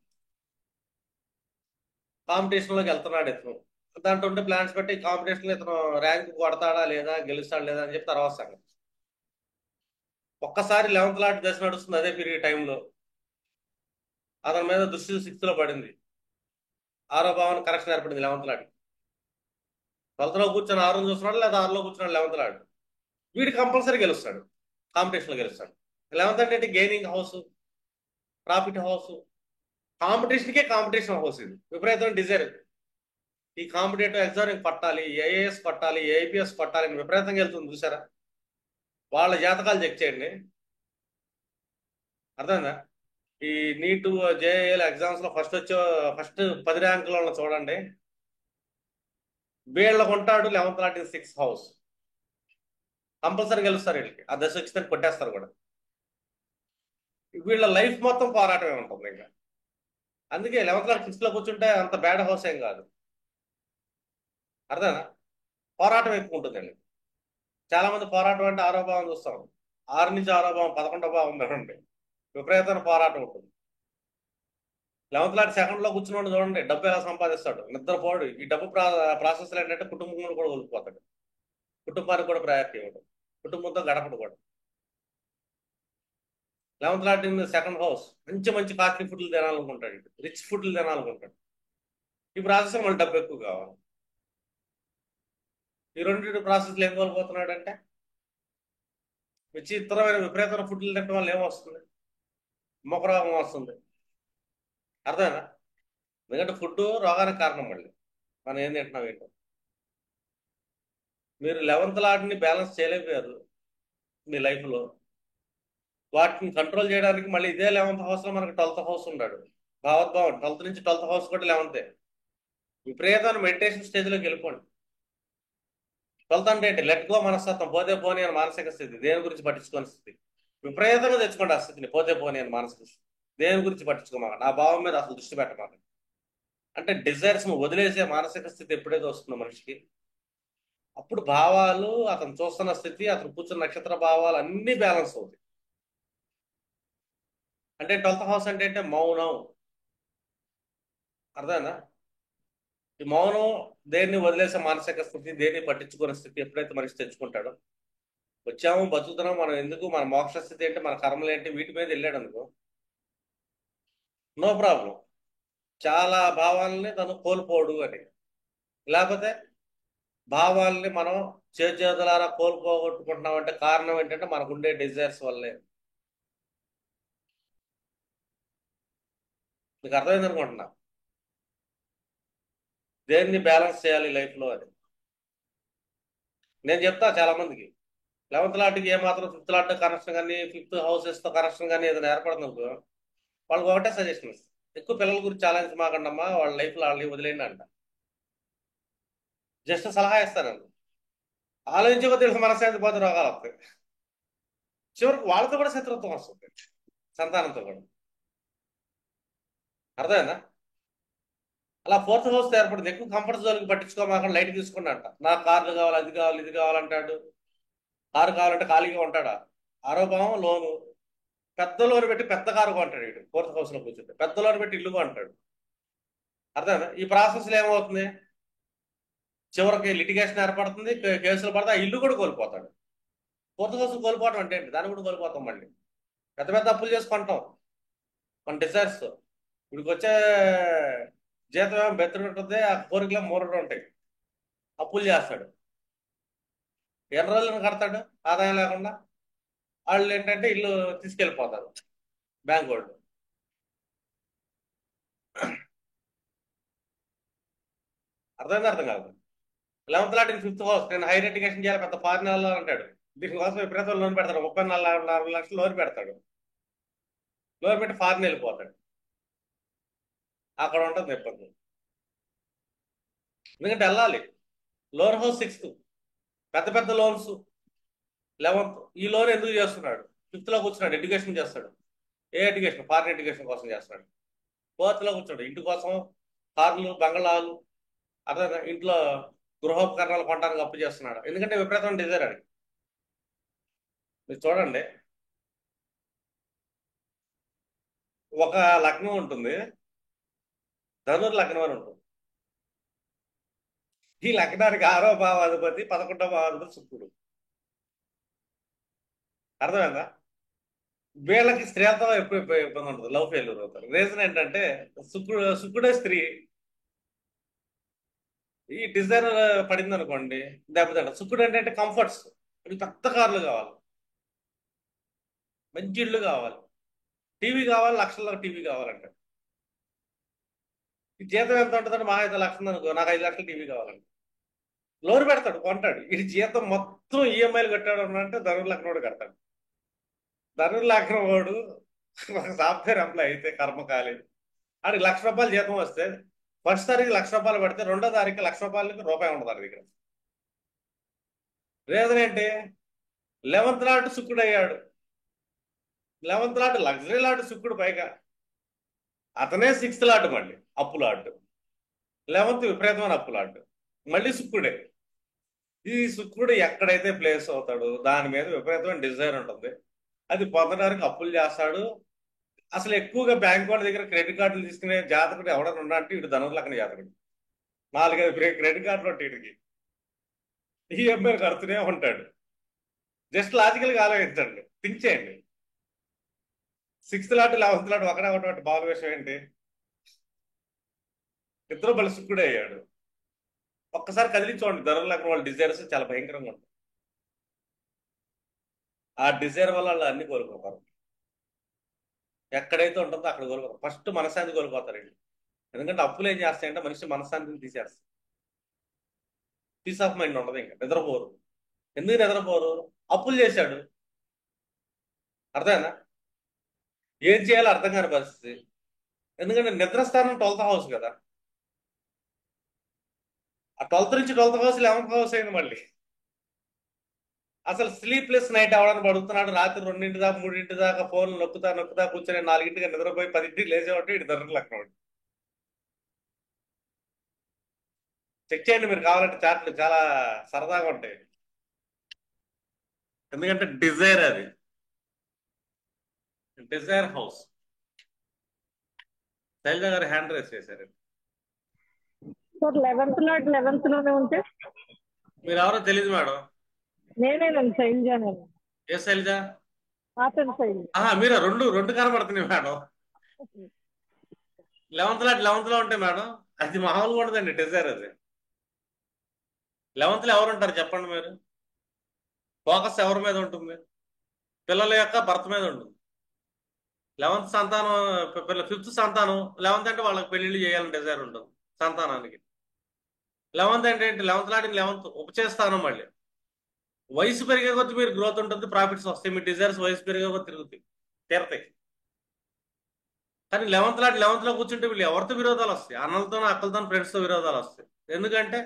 కాంపిటీషన్లోకి వెళ్తున్నాడు ఇతను. దాంట్లో ఉండే ప్లాన్స్ బట్టి కాంపిటీషన్లో ఇతను ర్యాంక్ కొడతాడా లేదా, గెలుస్తాడా లేదా అని చెప్పి తర్వాత సంగతి. ఒక్కసారి 11th లాట్ దశ నడుస్తుంది అదే పీరియడ్ టైంలో. అతని మీద దృష్టి 6th లో పడింది. ఆరో భావన కరెక్షన్ ఏర్పడింది 11th లాట్. 12th లో కూర్చొని 6 చూస్తున్నాడు, లేదా 6లో కూర్చున్నాడు 11th లాట్. వీడు కంపల్సరీ గెలుస్తాడు, కాంపిటీషన్లో గెలుస్తాడు. 11th అంటే గెయినింగ్ హౌస్, ప్రాఫిట్ హౌస్, కాంపిటీషన్కే కాంపిటీషన్ హౌస్. ఇది విపరీతమైన డిజైర్. ఈ కాంపిటేటివ్ ఎగ్జామ్ పట్టాలి, ఏఐఎస్ పట్టాలి, ఏఐపిఎస్ పట్టాలి అని విపరీతంగా వెళ్తుంది చూసారా. వాళ్ళ జాతకాలు చెక్ చేయండి, అర్థమైందా. ఈ నీట్ జేఏఎల్ ఎగ్జామ్స్ లో ఫస్ట్ 10 ర్యాంకులను చూడండి. వీళ్ళకు ఉంటాడు 11th lot 6th house. Compulsory గెలుస్తారు వీళ్ళకి, ఆ దశ వచ్చిందని కొట్టేస్తారు కూడా. వీళ్ళ లైఫ్ మొత్తం పోరాటమే ఉంటుంది ఇంకా. అందుకే 11th లాట్ 6th లో కూర్చుంటే అంత బ్యాడ్ హౌస్ ఏం కాదు, అర్థమేనా. పోరాటం ఎక్కువ ఉంటుందండి. చాలా మంది పోరాటం అంటే ఆరో భావం చూస్తాం. 6 నుంచి ఆరో భావం 11వ భావం ఉందండి, విపరీతమైన పోరాటం ఉంటుంది. 11th లాట్ సెకండ్ లో కూర్చున్నాడు చూడండి, డబ్బు ఎలా సంపాదిస్తాడు, నిద్రపోడు. ఈ డబ్బు ప్రాసెస్ ఏంటంటే కుటుంబం కూడా కోల్పోతాడు, కుటుంబానికి కూడా ప్రయారిటీ ఇవ్వడు, కుటుంబంతో గడపడు కూడా. 11th లాట్ సెకండ్ హౌస్ మంచి మంచి కాస్ట్లీ ఫుడ్లు తినాలనుకుంటాడు, రిచ్ ఫుడ్లు తినాలనుకుంటాడు. ఈ ప్రాసెస్ మళ్ళీ డబ్బు ఎక్కువ కావాలి. ఈ రెండు ప్రాసెస్లు ఏం కోల్పోతున్నాడు అంటే, విచిత్రమైన విపరీతమైన ఫుడ్లు తినడం వల్ల ఏమొస్తుంది, మొక్కరోగం వస్తుంది, అర్థమేనా. ఎందుకంటే ఫుడ్ రోగానికి కారణం. మళ్ళీ మనం ఏం తింటున్నాం ఏంటో. మీరు 11th లాట్ని బ్యాలెన్స్ చేయలేకపోయారు మీ లైఫ్లో. వాటిని కంట్రోల్ చేయడానికి మళ్ళీ ఇదే 11th హౌస్లో మనకు 12th హౌస్ ఉన్నాడు. భావోద్భావం 12th నుంచి 12th హౌస్ కూడా 11th. విపరీతమైన మెడిటేషన్ స్టేజ్లోకి వెళ్ళిపోండి. 12th అంటే ఏంటి, లెట్ గో మనస్తత్వం, పోతే పోనీ అని మానసిక స్థితి, దేని గురించి పట్టించుకోని స్థితి. విపరీతంగా తెచ్చుకోండి ఆ స్థితిని, పోతే పోనీ అని మానసిక స్థితి. దేని గురించి పట్టించుకోమాక, నా భావం మీద అసలు దృష్టి పెట్టమాక. అంటే డిజైర్స్ వదిలేసే మానసిక స్థితి ఎప్పుడైతే వస్తుందో మనిషికి, అప్పుడు భావాలు, అతను చూస్తున్న స్థితి, అతను కూర్చున్న నక్షత్ర భావాలు అన్ని బ్యాలెన్స్ అవుతాయి. అంటే 12th హౌస్ అంటే మౌనం, అర్థమైందా. ఈ మౌనం, దేన్ని వదిలేసే మానసిక స్థితి, దేన్ని పట్టించుకునే స్థితి ఎప్పుడైతే మనిషి తెచ్చుకుంటాడో, వచ్చాము బతుకుతున్నాం మనం ఎందుకు, మన మోక్ష స్థితి ఏంటి, మన కర్మలు ఏంటి, వీటి మీద వెళ్ళాడు అనుకో, నో ప్రాబ్లం. చాలా భావాలని తను కోల్పోడు అని. లేకపోతే భావాల్ని మనం చేతులారా కోల్పోగొట్టుకుంటున్నాం అంటే కారణం ఏంటంటే మనకుండే డిజైర్స్ వల్లే. మీకు అర్థమైంది అనుకుంటున్నా, దేన్ని బ్యాలెన్స్ చేయాలి లైఫ్లో అని. నేను చెప్తా చాలా మందికి, 11th లాట్కి ఏమాత్రం 5th లాట్ కనెక్షన్ కానీ, 5th హౌసెస్తో కనెక్షన్ కానీ ఏదైనా ఏర్పడుతుంది అనుకో, వాళ్ళకి ఒకటే సజెషన్ ఇస్తాను, ఎక్కువ పిల్లల గురించి ఆలోచించమాకండి అమ్మా, వాళ్ళ లైఫ్లో వాళ్ళని వదిలేయండి అంట. జస్ట్ సలహా ఇస్తాను. ఆలోచించకో తెలుసు మనశ్శాంతి పోతే రోగాలు వస్తాయి, చివరికి వాళ్ళతో కూడా శత్రుత్వం వస్తుంది, సంతానంతో కూడా. అర్థమైందా. అలా 4th హౌస్ ఏర్పడింది. ఎక్కువ కంఫర్ట్ జోన్కి పట్టించుకోమాకండి, లైట్ తీసుకోండి అంట. నాకు కార్లు కావాలి, అది కావాలి, ఇది కావాలంటాడు. కారు కావాలంటే ఖాళీగా ఉంటాడా. ఆరోభావం లోను, పెద్ద లోను పెట్టి పెద్ద కారు కొంటాడు వీడు. 4th హౌస్ లో కూర్చుంటే పెద్ద లోను పెట్టి ఇల్లు కొంటాడు. అర్థమైందా. ఈ ప్రాసెస్లో ఏమవుతుంది, చివరికి లిటిగేషన్ ఏర్పడుతుంది, కేసులు పడితే ఆ ఇల్లు కూడా కోల్పోతాడు. 4th హౌస్ కోల్పోవడం అంటే ఏంటి, దాన్ని కూడా కోల్పోతాం. మళ్ళీ పెద్ద పెద్ద అప్పులు చేసుకుంటాం మన డిజైర్స్. వీడికి వచ్చే జీతం ఏమో బెత్తడి ఉంటుంది, ఆ కోరికలు మూరడు ఉంటాయి. అప్పులు చేస్తాడు, ఎన్ని రోజులను కడతాడు ఆదాయం లేకుండా. వాళ్ళు ఏంటంటే ఇల్లు తీసుకెళ్ళిపోతారు బ్యాంక్ వాళ్ళు. అర్థమైంది అర్థం కాదు. 11th లాట్ 5th హౌస్, నేను హైర్ ఎడ్యుకేషన్ చేయాలి, పెద్ద ఫారిన్ వెళ్ళాలి అంటాడు. దీనికోసం విపరీతం లోన్ పెడతాడు, 34 లక్షలు లోన్ పెడతాడు. లోన్ పెట్టి ఫారిన్ వెళ్ళిపోతాడు, అక్కడ ఉంటుంది ఇబ్బంది. ఎందుకంటే వెళ్ళాలి. లోన్ హౌస్ 6th, పెద్ద పెద్ద లోన్స్ 11th. ఈ లోన్ ఎందుకు చేస్తున్నాడు, 5th లో కూర్చున్నాడు, ఎడ్యుకేషన్ చేస్తాడు. ఏ ఎడ్యుకేషన్, ఫారిన్ ఎడ్యుకేషన్ కోసం చేస్తున్నాడు. 4th లో కూర్చున్నాడు, ఇంటి కోసం కార్లు, బంగళాలు, అదే ఇంట్లో గృహోపకరణాలు కొనడానికి అప్పు చేస్తున్నాడు. ఎందుకంటే విపరీతం డిజైర్ అది. మీరు చూడండి, ఒక లగ్నం ఉంటుంది, ధనుర్ లగ్నం అని ఉంటుంది. ఈ లగ్నానికి 6వ భావాధిపతి 11వ భావాధిపతి శుక్రుడు. అర్థమైందా? వీళ్ళకి స్త్రీలతో ఎప్పుడు ఇబ్బంది ఉంటుంది, లవ్ ఫెయిల్యూర్ అవుతారు. రీజన్ ఏంటంటే శుక్రుడే స్త్రీ. ఈ డిజైర్ పడింది అనుకోండి దెబ్బతింటారు. శుక్రుడు ఏంటంటే కంఫర్ట్స్. ఇవి పెద్ద కార్లు కావాలి, మంచి ఇళ్ళు కావాలి, టీవీ కావాలి, లక్షల్లో టీవీ కావాలంటే. ఈ జీతం ఎంత ఉంటుందంటే మా 5 లక్షలు అనుకో, నాకు 5 లక్షలు టీవీ కావాలంటే లోన్ పెడతాడు, కొంటాడు. ఈ జీతం మొత్తం ఈఎంఐలు కట్టాడు అంటే ధనుర్లగ్నోడు కడతాడు. ధనుర్లగ్నోడు ఒక సాఫ్ట్వేర్ ఎంప్లాయ్ అయితే కర్మకాలి, ఆడికి ₹1,00,000 జీతం వస్తే ఫస్ట్ తారీఖు ₹1,00,000 పడితే రెండో తారీఖు ₹1,00,000 రూపాయి ఉండదు ఆడి దగ్గర. రీజన్ ఏంటి? 11th లాట్ శుక్రుడు అయ్యాడు. 11th లాట్ లగ్జరీ లాట్ శుక్రుడు పైగా. అతనే 6th లాట్, మళ్ళీ అప్పు లాట్. 11th విపరీతమైన అప్పు లాట్, మళ్ళీ శుక్రుడే. ఈ శుక్రుడు ఎక్కడైతే ప్లేస్ అవుతాడు దాని మీద విపరీతమైన డిజైర్ ఉంటుంది. అది పొందడానికి అప్పులు చేస్తాడు. అసలు ఎక్కువగా బ్యాంక్ వాళ్ళ దగ్గర క్రెడిట్ కార్డులు తీసుకునే జాతకుడు ఎవడన్నా ఉన్నా అంటే ఇటు ధనుర్లగ్న జాతకుడు. 4-5 క్రెడిట్ కార్డులు ఉంటాయి వీడికి, ఈఎంఐ కడుతూనే ఉంటాడు. జస్ట్ లాజికల్గా ఆలోచించండి, థింక్ చేయండి. 6th లాట్ 11th లాట్ ఒకటే ఒకటి బాల విషయం ఏంటి? ఇద్దరు బలి శుక్రుడే అయ్యాడు. ఒక్కసారి కదిలించుకోండి, ధనుర్లగ్నం వాళ్ళ డిజైర్స్ చాలా భయంకరంగా ఉంటాయి. ఆ డిజైర్ వల్ల వాళ్ళు అన్ని కోల్పోతారు. ఎక్కడైతే ఉంటుందో అక్కడ కోల్పోతారు. ఫస్ట్ మనశ్శాంతి కోల్పోతారండి. ఎందుకంటే అప్పులు ఏం చేస్తాయంటే మనిషి మనశ్శాంతిని తీసేస్తాయి. పీస్ ఆఫ్ మైండ్ ఉండదు, ఇంకా నిద్రపోరు. ఎందుకు నిద్రపోరు? అప్పులు చేశాడు. అర్థమైనా? ఏం చేయాలో అర్థం కాని పరిస్థితి. ఎందుకంటే నిద్రస్థానం 12th హౌస్ కదా. ఆ 12th నుంచి 12th హౌస్ 11th హౌస్ అయింది మళ్ళీ. అసలు స్లీప్లెస్ నైట్ అవడానికి పడుతున్నాడు. రాత్రి 2 దాకా 3 దాకా ఫోన్లు నొక్కుతా కూర్చొని 4ంటికి నిద్రపోయి 10ంటికి లేచేవాడు. ఇటు ధనుర్లగ్నం. చెక్ చేయండి మీరు కావాలంటే, చాట్లు చాలా సరదాగా ఉంటాయి. ఎందుకంటే డిజైర్, అది డిజైర్ హౌస్. శైలజ గారు హ్యాండ్ రైస్ చేశారు. సార్ 11th లాట్ 11th లోనే ఉంటే మీరు ఎవరో తెలియదు మేడం. నేనేనండి శైలజ. ఏ శైలజ? అతను శైలజ. మీరు రెండు రెండు కనబడుతున్నాయి మేడం. 11th లాట్ 11th లో ఉంటే మేడం అది మామూలుగా ఉండదండి, డిజైర్ అది. 11th లో ఎవరు ఉంటారు చెప్పండి మీరు? ఫోకస్ ఎవరి మీద ఉంటుంది? పిల్లల యొక్క భర్త మీద ఉంటుంది. 11th సంతానం, 5th సంతానం 11th అంటే వాళ్ళకి పెళ్లిళ్ళు చేయాలని డిజైర్ ఉంటుంది సంతానానికి. 11th అంటే ఏంటి? 11th లాంటి 11th ఉపచేస్తానం. మళ్ళీ వయసు పెరిగే కొద్దీ మీరు గ్రోత్ ఉంటుంది, ప్రాఫిట్స్ వస్తాయి. మీ డిజైర్స్ వయసు పెరిగే కొద్దీ తీరతాయి. కానీ 11th లాంటి 11th లో కూర్చుంటే వీళ్ళు ఎవరితో విరోధాలు వస్తాయి? అన్నలతోనో అక్కలతోనో ఫ్రెండ్స్తో విరోధాలు వస్తాయి. ఎందుకంటే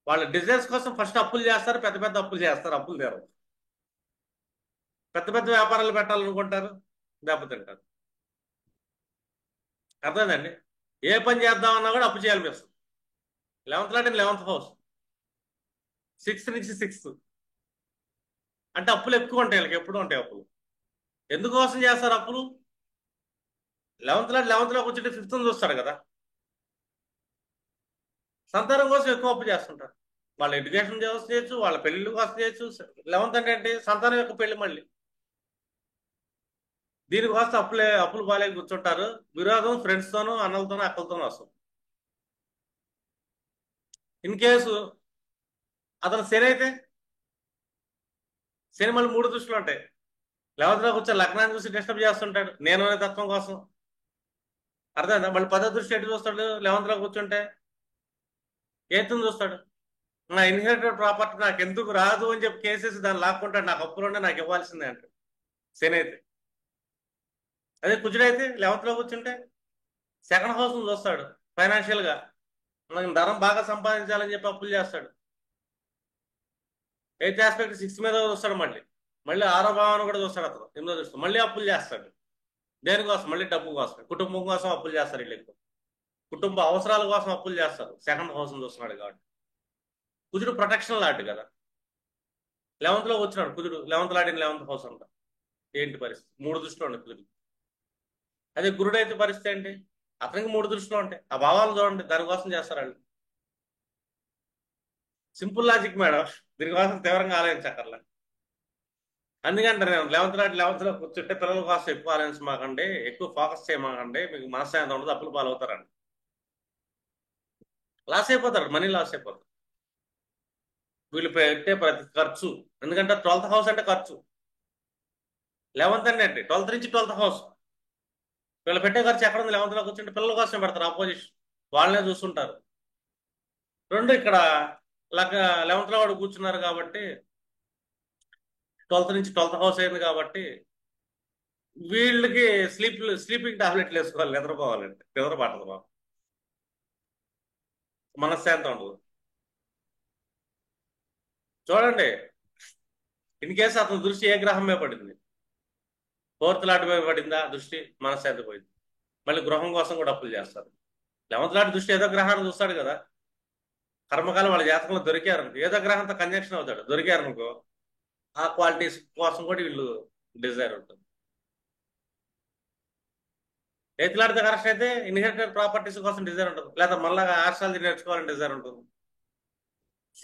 వాళ్ళ డిజైర్స్ కోసం ఫస్ట్ అప్పులు చేస్తారు, పెద్ద పెద్ద అప్పులు చేస్తారు, అప్పులు తీరవు. పెద్ద పెద్ద వ్యాపారాలు పెట్టాలనుకుంటారు, దెబ్బతింటారు. అర్థమైందండి? ఏ పని చేద్దామన్నా కూడా అప్పు చేయాలనిపిస్తుంది. 11th లాంటి 11th హౌస్ 6th నుంచి 6th అంటే అప్పులు ఎక్కువ ఉంటాయి. వీళ్ళకి ఎప్పుడు ఉంటాయి అప్పులు. ఎందుకోసం చేస్తారు అప్పులు? 11th లాంటి 11th లో కూర్చుంటే 5th చూస్తాడు కదా. సంతానం కోసం ఎక్కువ అప్పు చేస్తుంటారు. వాళ్ళ ఎడ్యుకేషన్ కోసం చేయొచ్చు, వాళ్ళ పెళ్లి కోసం చేయొచ్చు. 11th అంటే ఏంటి? సంతానం యొక్క పెళ్లి. మళ్ళీ దీనికోసం అప్పులు బాలేక కూర్చుంటారు. విరోధం ఫ్రెండ్స్తోనూ అన్నలతోనూ అక్కలతోనూ వస్తుంది. ఇన్ కేసు అతను శని అయితే, శని మళ్ళీ 3 దృష్టిలు ఉంటాయి. 11th లో కూర్చొని లగ్నాన్ని చూసి డిస్టర్బ్ చేస్తుంటాడు నేను అనే తత్వం కోసం. అర్థమైందా? మళ్ళీ 10వ దృష్టి ఎటు చూస్తాడు? 11th లో కూర్చుంటే 8th చూస్తాడు. నా ఇన్హెరిటెడ్ ప్రాపర్టీ నాకు ఎందుకు రాదు అని చెప్పి కేసేసి దాన్ని లాక్కుంటాడు. నాకు అప్పులుంటే నాకు ఇవ్వాల్సిందే అంటాడు శని అయితే. అదే కుజుడైతే 11th లో కూర్చుంటే 2nd హౌస్ చూస్తాడు. ఫైనాన్షియల్ గా మనకి ధనం బాగా సంపాదించాలని చెప్పి అప్పులు చేస్తాడు. 8th ఆస్పెక్ట్ 6 మీద చూస్తాడు. మళ్ళీ మళ్ళీ 6వ భావాన్ని కూడా చూస్తాడు అతను. 8వ చూస్తాడు. మళ్ళీ అప్పులు చేస్తాడు. దేనికోసం? మళ్ళీ డబ్బు కోసం, కుటుంబం కోసం అప్పులు చేస్తారు వీళ్ళు ఎక్కువ. కుటుంబ అవసరాల కోసం అప్పులు చేస్తారు. 2nd హౌస్ చూస్తున్నాడు కాబట్టి. కుజుడు ప్రొటెక్షన్ లాంటి కదా. 11th లో వచ్చినాడు కుజుడు, 11th లాంటి 11th హౌస్ అంట. ఏంటి పరిస్థితి? 3 దృష్టిలో ఉండే కుజుడు. అదే గురుడు అయితే పరిస్థితి ఏంటి? అతనికి 3 దృష్టిలో ఉంటాయి. ఆ భావాలు చూడండి, దానికోసం చేస్తారు వాళ్ళు. సింపుల్ లాజిక్ మేడం, దీనికోసం తీవ్రంగా ఆలోచించక్కర్లే. అందుకంటే నేను 11th లో కూర్చుంటే పిల్లల కోసం ఎక్కువ ఆలోచించమాకండి, ఎక్కువ ఫోకస్ చేయమాకండి, మీకు మనశ్శాంతి ఉండదు, అప్పులు పాలవుతారండి. లాస్ అయిపోతారు, మనీ లాస్ అయిపోతారు. వీళ్ళు పెట్టే ప్రతి ఖర్చు, ఎందుకంటే 12th హౌస్ అంటే ఖర్చు, 11th అంటే 12th నుంచి 12th హౌస్. వీళ్ళు పెట్టే ఖర్చు ఎక్కడ ఉంది? 11th లో కూర్చుంటే పిల్లల కోసం పెడతారు, ఆపోజిషన్ వాళ్ళనే చూస్తుంటారు. రెండు ఇక్కడ 11th లో వాడు కూర్చున్నారు కాబట్టి, 12th నుంచి 12th హౌస్ అయింది కాబట్టి వీళ్ళకి స్లీపింగ్ టాబ్లెట్లు వేసుకోవాలి నిద్రపోవాలంటే, నిద్ర పట్టదు బాబు, మనశ్శాంతి ఉండదు. చూడండి, ఇన్ కేసు అతని దృష్టి ఏ గ్రహం మీద పడింది, 4th లాట్ మీద పడిందా దృష్టి, మనశ్శాంతి పోయింది. మళ్ళీ గృహం కోసం కూడా అప్పులు చేస్తారు. 11th లాట్ దృష్టి ఏదో గ్రహాన్ని చూస్తాడు కదా, కర్మకాలం వాళ్ళ జాతకంలో దొరికారు, ఏదో గ్రహంతో కంజంక్షన్ అవుతాడు, దొరికారు అనుకో, ఆ క్వాలిటీస్ కోసం కూడా వీళ్ళు డిజైర్ ఉంటుంది. 8th లాట్తో కరెక్ట్ అయితే ఇన్హెరిటెడ్ ప్రాపర్టీస్ కోసం డిజైర్ ఉంటుంది, లేదా మళ్ళీ ఆర్షాలజీ నేర్చుకోవాలని డిజైర్ ఉంటుంది.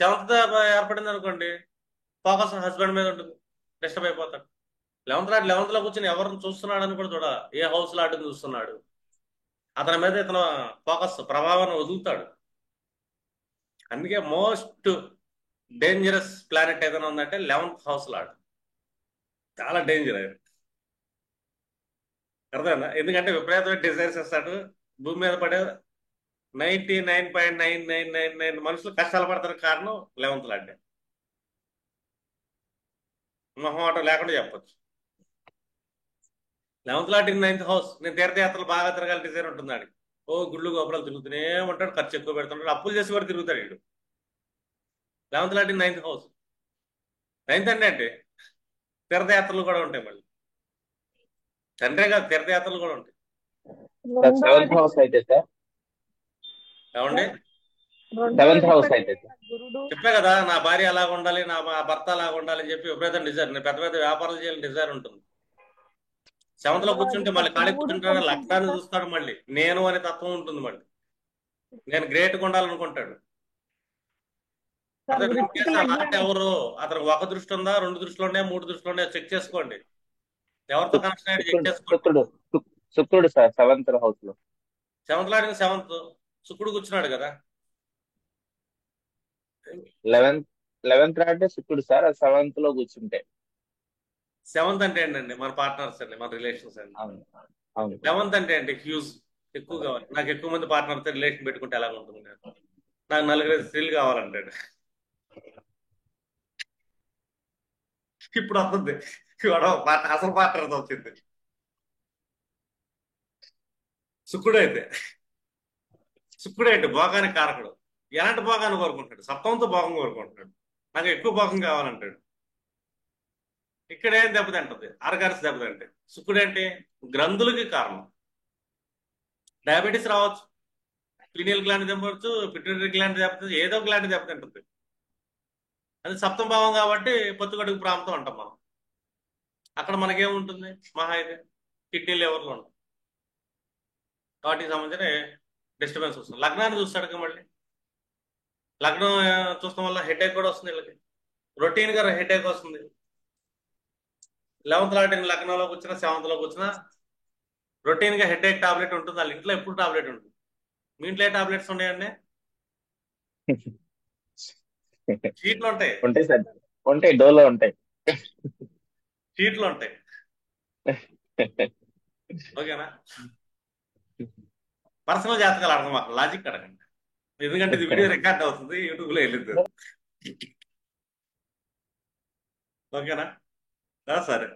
7th ఏర్పడింది అనుకోండి, ఫోకస్ హస్బెండ్ మీద ఉంటుంది, డిస్టర్బ్ అయిపోతాడు. 11th లో కూర్చొని ఎవరిని చూస్తున్నాడు అని కూడా చూడాలి, ఏ హౌస్ లాట్ని చూస్తున్నాడు, అతని మీద ఇతను ఫోకస్ ప్రభావాన్ని వదులుతాడు. అందుకే మోస్ట్ డేంజరస్ ప్లానెట్ ఏదైనా ఉందంటే 11th హౌస్ లాట్, చాలా డేంజర్ అది. అర్థమైందా? ఎందుకంటే విపరీతమైన డిజైర్స్ ఇస్తాడు, భూమి మీద పడే 99.9999 మనుషులు కష్టాలు పడతారు కారణం 11th లాట్. మొహమాటం లేకుండా చెప్పొచ్చు. 11th lot in 9th house, నేను తీర్థయాత్రలు బాగా తిరగాలి డిజైర్ ఉంటుంది వాడికి. ఓ గుళ్ళు గోపురాలు తిరుగుతూనే ఉంటాడు, ఖర్చు ఎక్కువ పెడుతుంటాడు, అప్పులు చేసి కూడా తిరుగుతాడు వీడు. 11th lot in 9th house. 9th అంటే తీర్థయాత్రలు కూడా ఉంటాయి, మళ్ళీ తండ్రే కాదు తీర్థయాత్రలు కూడా ఉంటాయి. రెండో సెవెంత్ హౌస్ అయితే సార్, ఏమండి? రెండో సెవెంత్ హౌస్ అధిపతి అయితే సార్. గురుడు. చెప్పే కదా, నా భార్య అలాగ ఉండాలి, నా భర్త అలాగ ఉండాలి అని చెప్పి విపరీతం డిజైర్, నేను పెద్ద పెద్ద వ్యాపారాలు చేయాలని డిజైర్ ఉంటుంది. 7th లో రెండవ కూర్చుంటే మళ్ళీ అధిపతి ఖాళీ శివుడు కూర్చుంటాడు, కలిసి ఉంటే లగ్నాన్ని సార్, చూస్తాడు, మళ్ళీ నేను అనే తత్వం ఉంటుంది, మళ్ళీ నేను గ్రేట్గా ఉండాలనుకుంటాడు. సార్ అదే ఇన్ వృశ్చిక కేసు ఆ లాట్ లగ్నాన్ని. ఎవరు, అతనికి ఒక దృష్టి ఉందా, 2 దృష్టిలు ఉన్నాయా, 3 దృష్టిలు ఉన్నాయా చెక్ చేసుకోండి, ఎవరితో కనెక్షన్ అయ్యి చెక్ శుక్రుడు చేసుకోండి. శుక్రుడు శుక్రుడు సార్, 7th హౌస్ లో. 7th లాట్ 7th శుక్రుడు కూర్చున్నాడు కదా. 11th అంటే శుక్రుడు సార్, అది 7th లో కూర్చుంటే. 7th అంటే ఏంటండి? మన పార్ట్నర్స్ అండి, మన రిలేషన్స్ అండి. అవును అవును. 11th అంటే ఏంటి? హ్యూజ్, ఎక్కువ కావాలి నాకు, ఎక్కువ మంది పార్ట్నర్తో రిలేషన్ పెట్టుకుంటే ఎలా ఉంటుంది, నాకు 4 స్త్రీలు కావాలంటాడు. ఇప్పుడు వస్తుంది గొడవ, అసలు పార్ట్నర్తో వచ్చింది. శుక్రుడు అయితే భోగానికి కారకుడు. ఎలాంటి భోగాన్ని కోరుకుంటాడు? సప్తంతో భోగం కోరుకుంటున్నాడు, నాకు ఎక్కువ భోగం కావాలంటాడు. ఇక్కడ ఏం దెబ్బతింటది? ఆర్గాన్స్ దెబ్బతింటే. శుక్రుడు ఏంటి? గ్రంథులకి కారణం. డయాబెటీస్ రావచ్చు, పీనియల్ గ్లాండ్ దెబ్బవచ్చు, పిట్యూటరీ గ్లాండ్ దెబ్బతుంది, ఏదో గ్లాండ్ దెబ్బతింటుంది. అది సప్తమ భావం కాబట్టి పొత్తుగడుగు ప్రాంతం అంటాం మనం. అక్కడ మనకేముంటుంది? మహా అయితే కిడ్నీ లెవర్లో ఉంటుంది, వాటికి సంబంధించిన డిస్టర్బెన్స్ వస్తుంది. లగ్నాన్ని చూస్తాడు మళ్ళీ, లగ్నం చూస్తాం వల్ల హెడేక్ కూడా వస్తుంది వీళ్ళకి, రొటీన్గా హెడేక్ వస్తుంది. 11th లాట్ లగ్నంలోకి వచ్చినా 7th లోకి వచ్చినా రొటీన్గా హెడేక్ టాబ్లెట్ ఉంటుంది, వాళ్ళ ఇంట్లో ఎప్పుడు టాబ్లెట్ ఉంటుంది. మీ ఇంట్లో ఏ టాబ్లెట్స్ ఉన్నాయండి? షీట్లు ఉంటాయి, ఉంటాయి సార్, ఉంటాయి, డోలో ఉంటాయి. షీట్లు ఉంటాయి. ఓకేనా? పర్సనల్ జాతకాలు అడగం, మాకు లాజిక్ అడగండి, ఎందుకంటే ఇది వీడియో రికార్డ్ అవుతుంది, యూట్యూబ్లో వెళ్ళింది. ఓకేనా? సరే.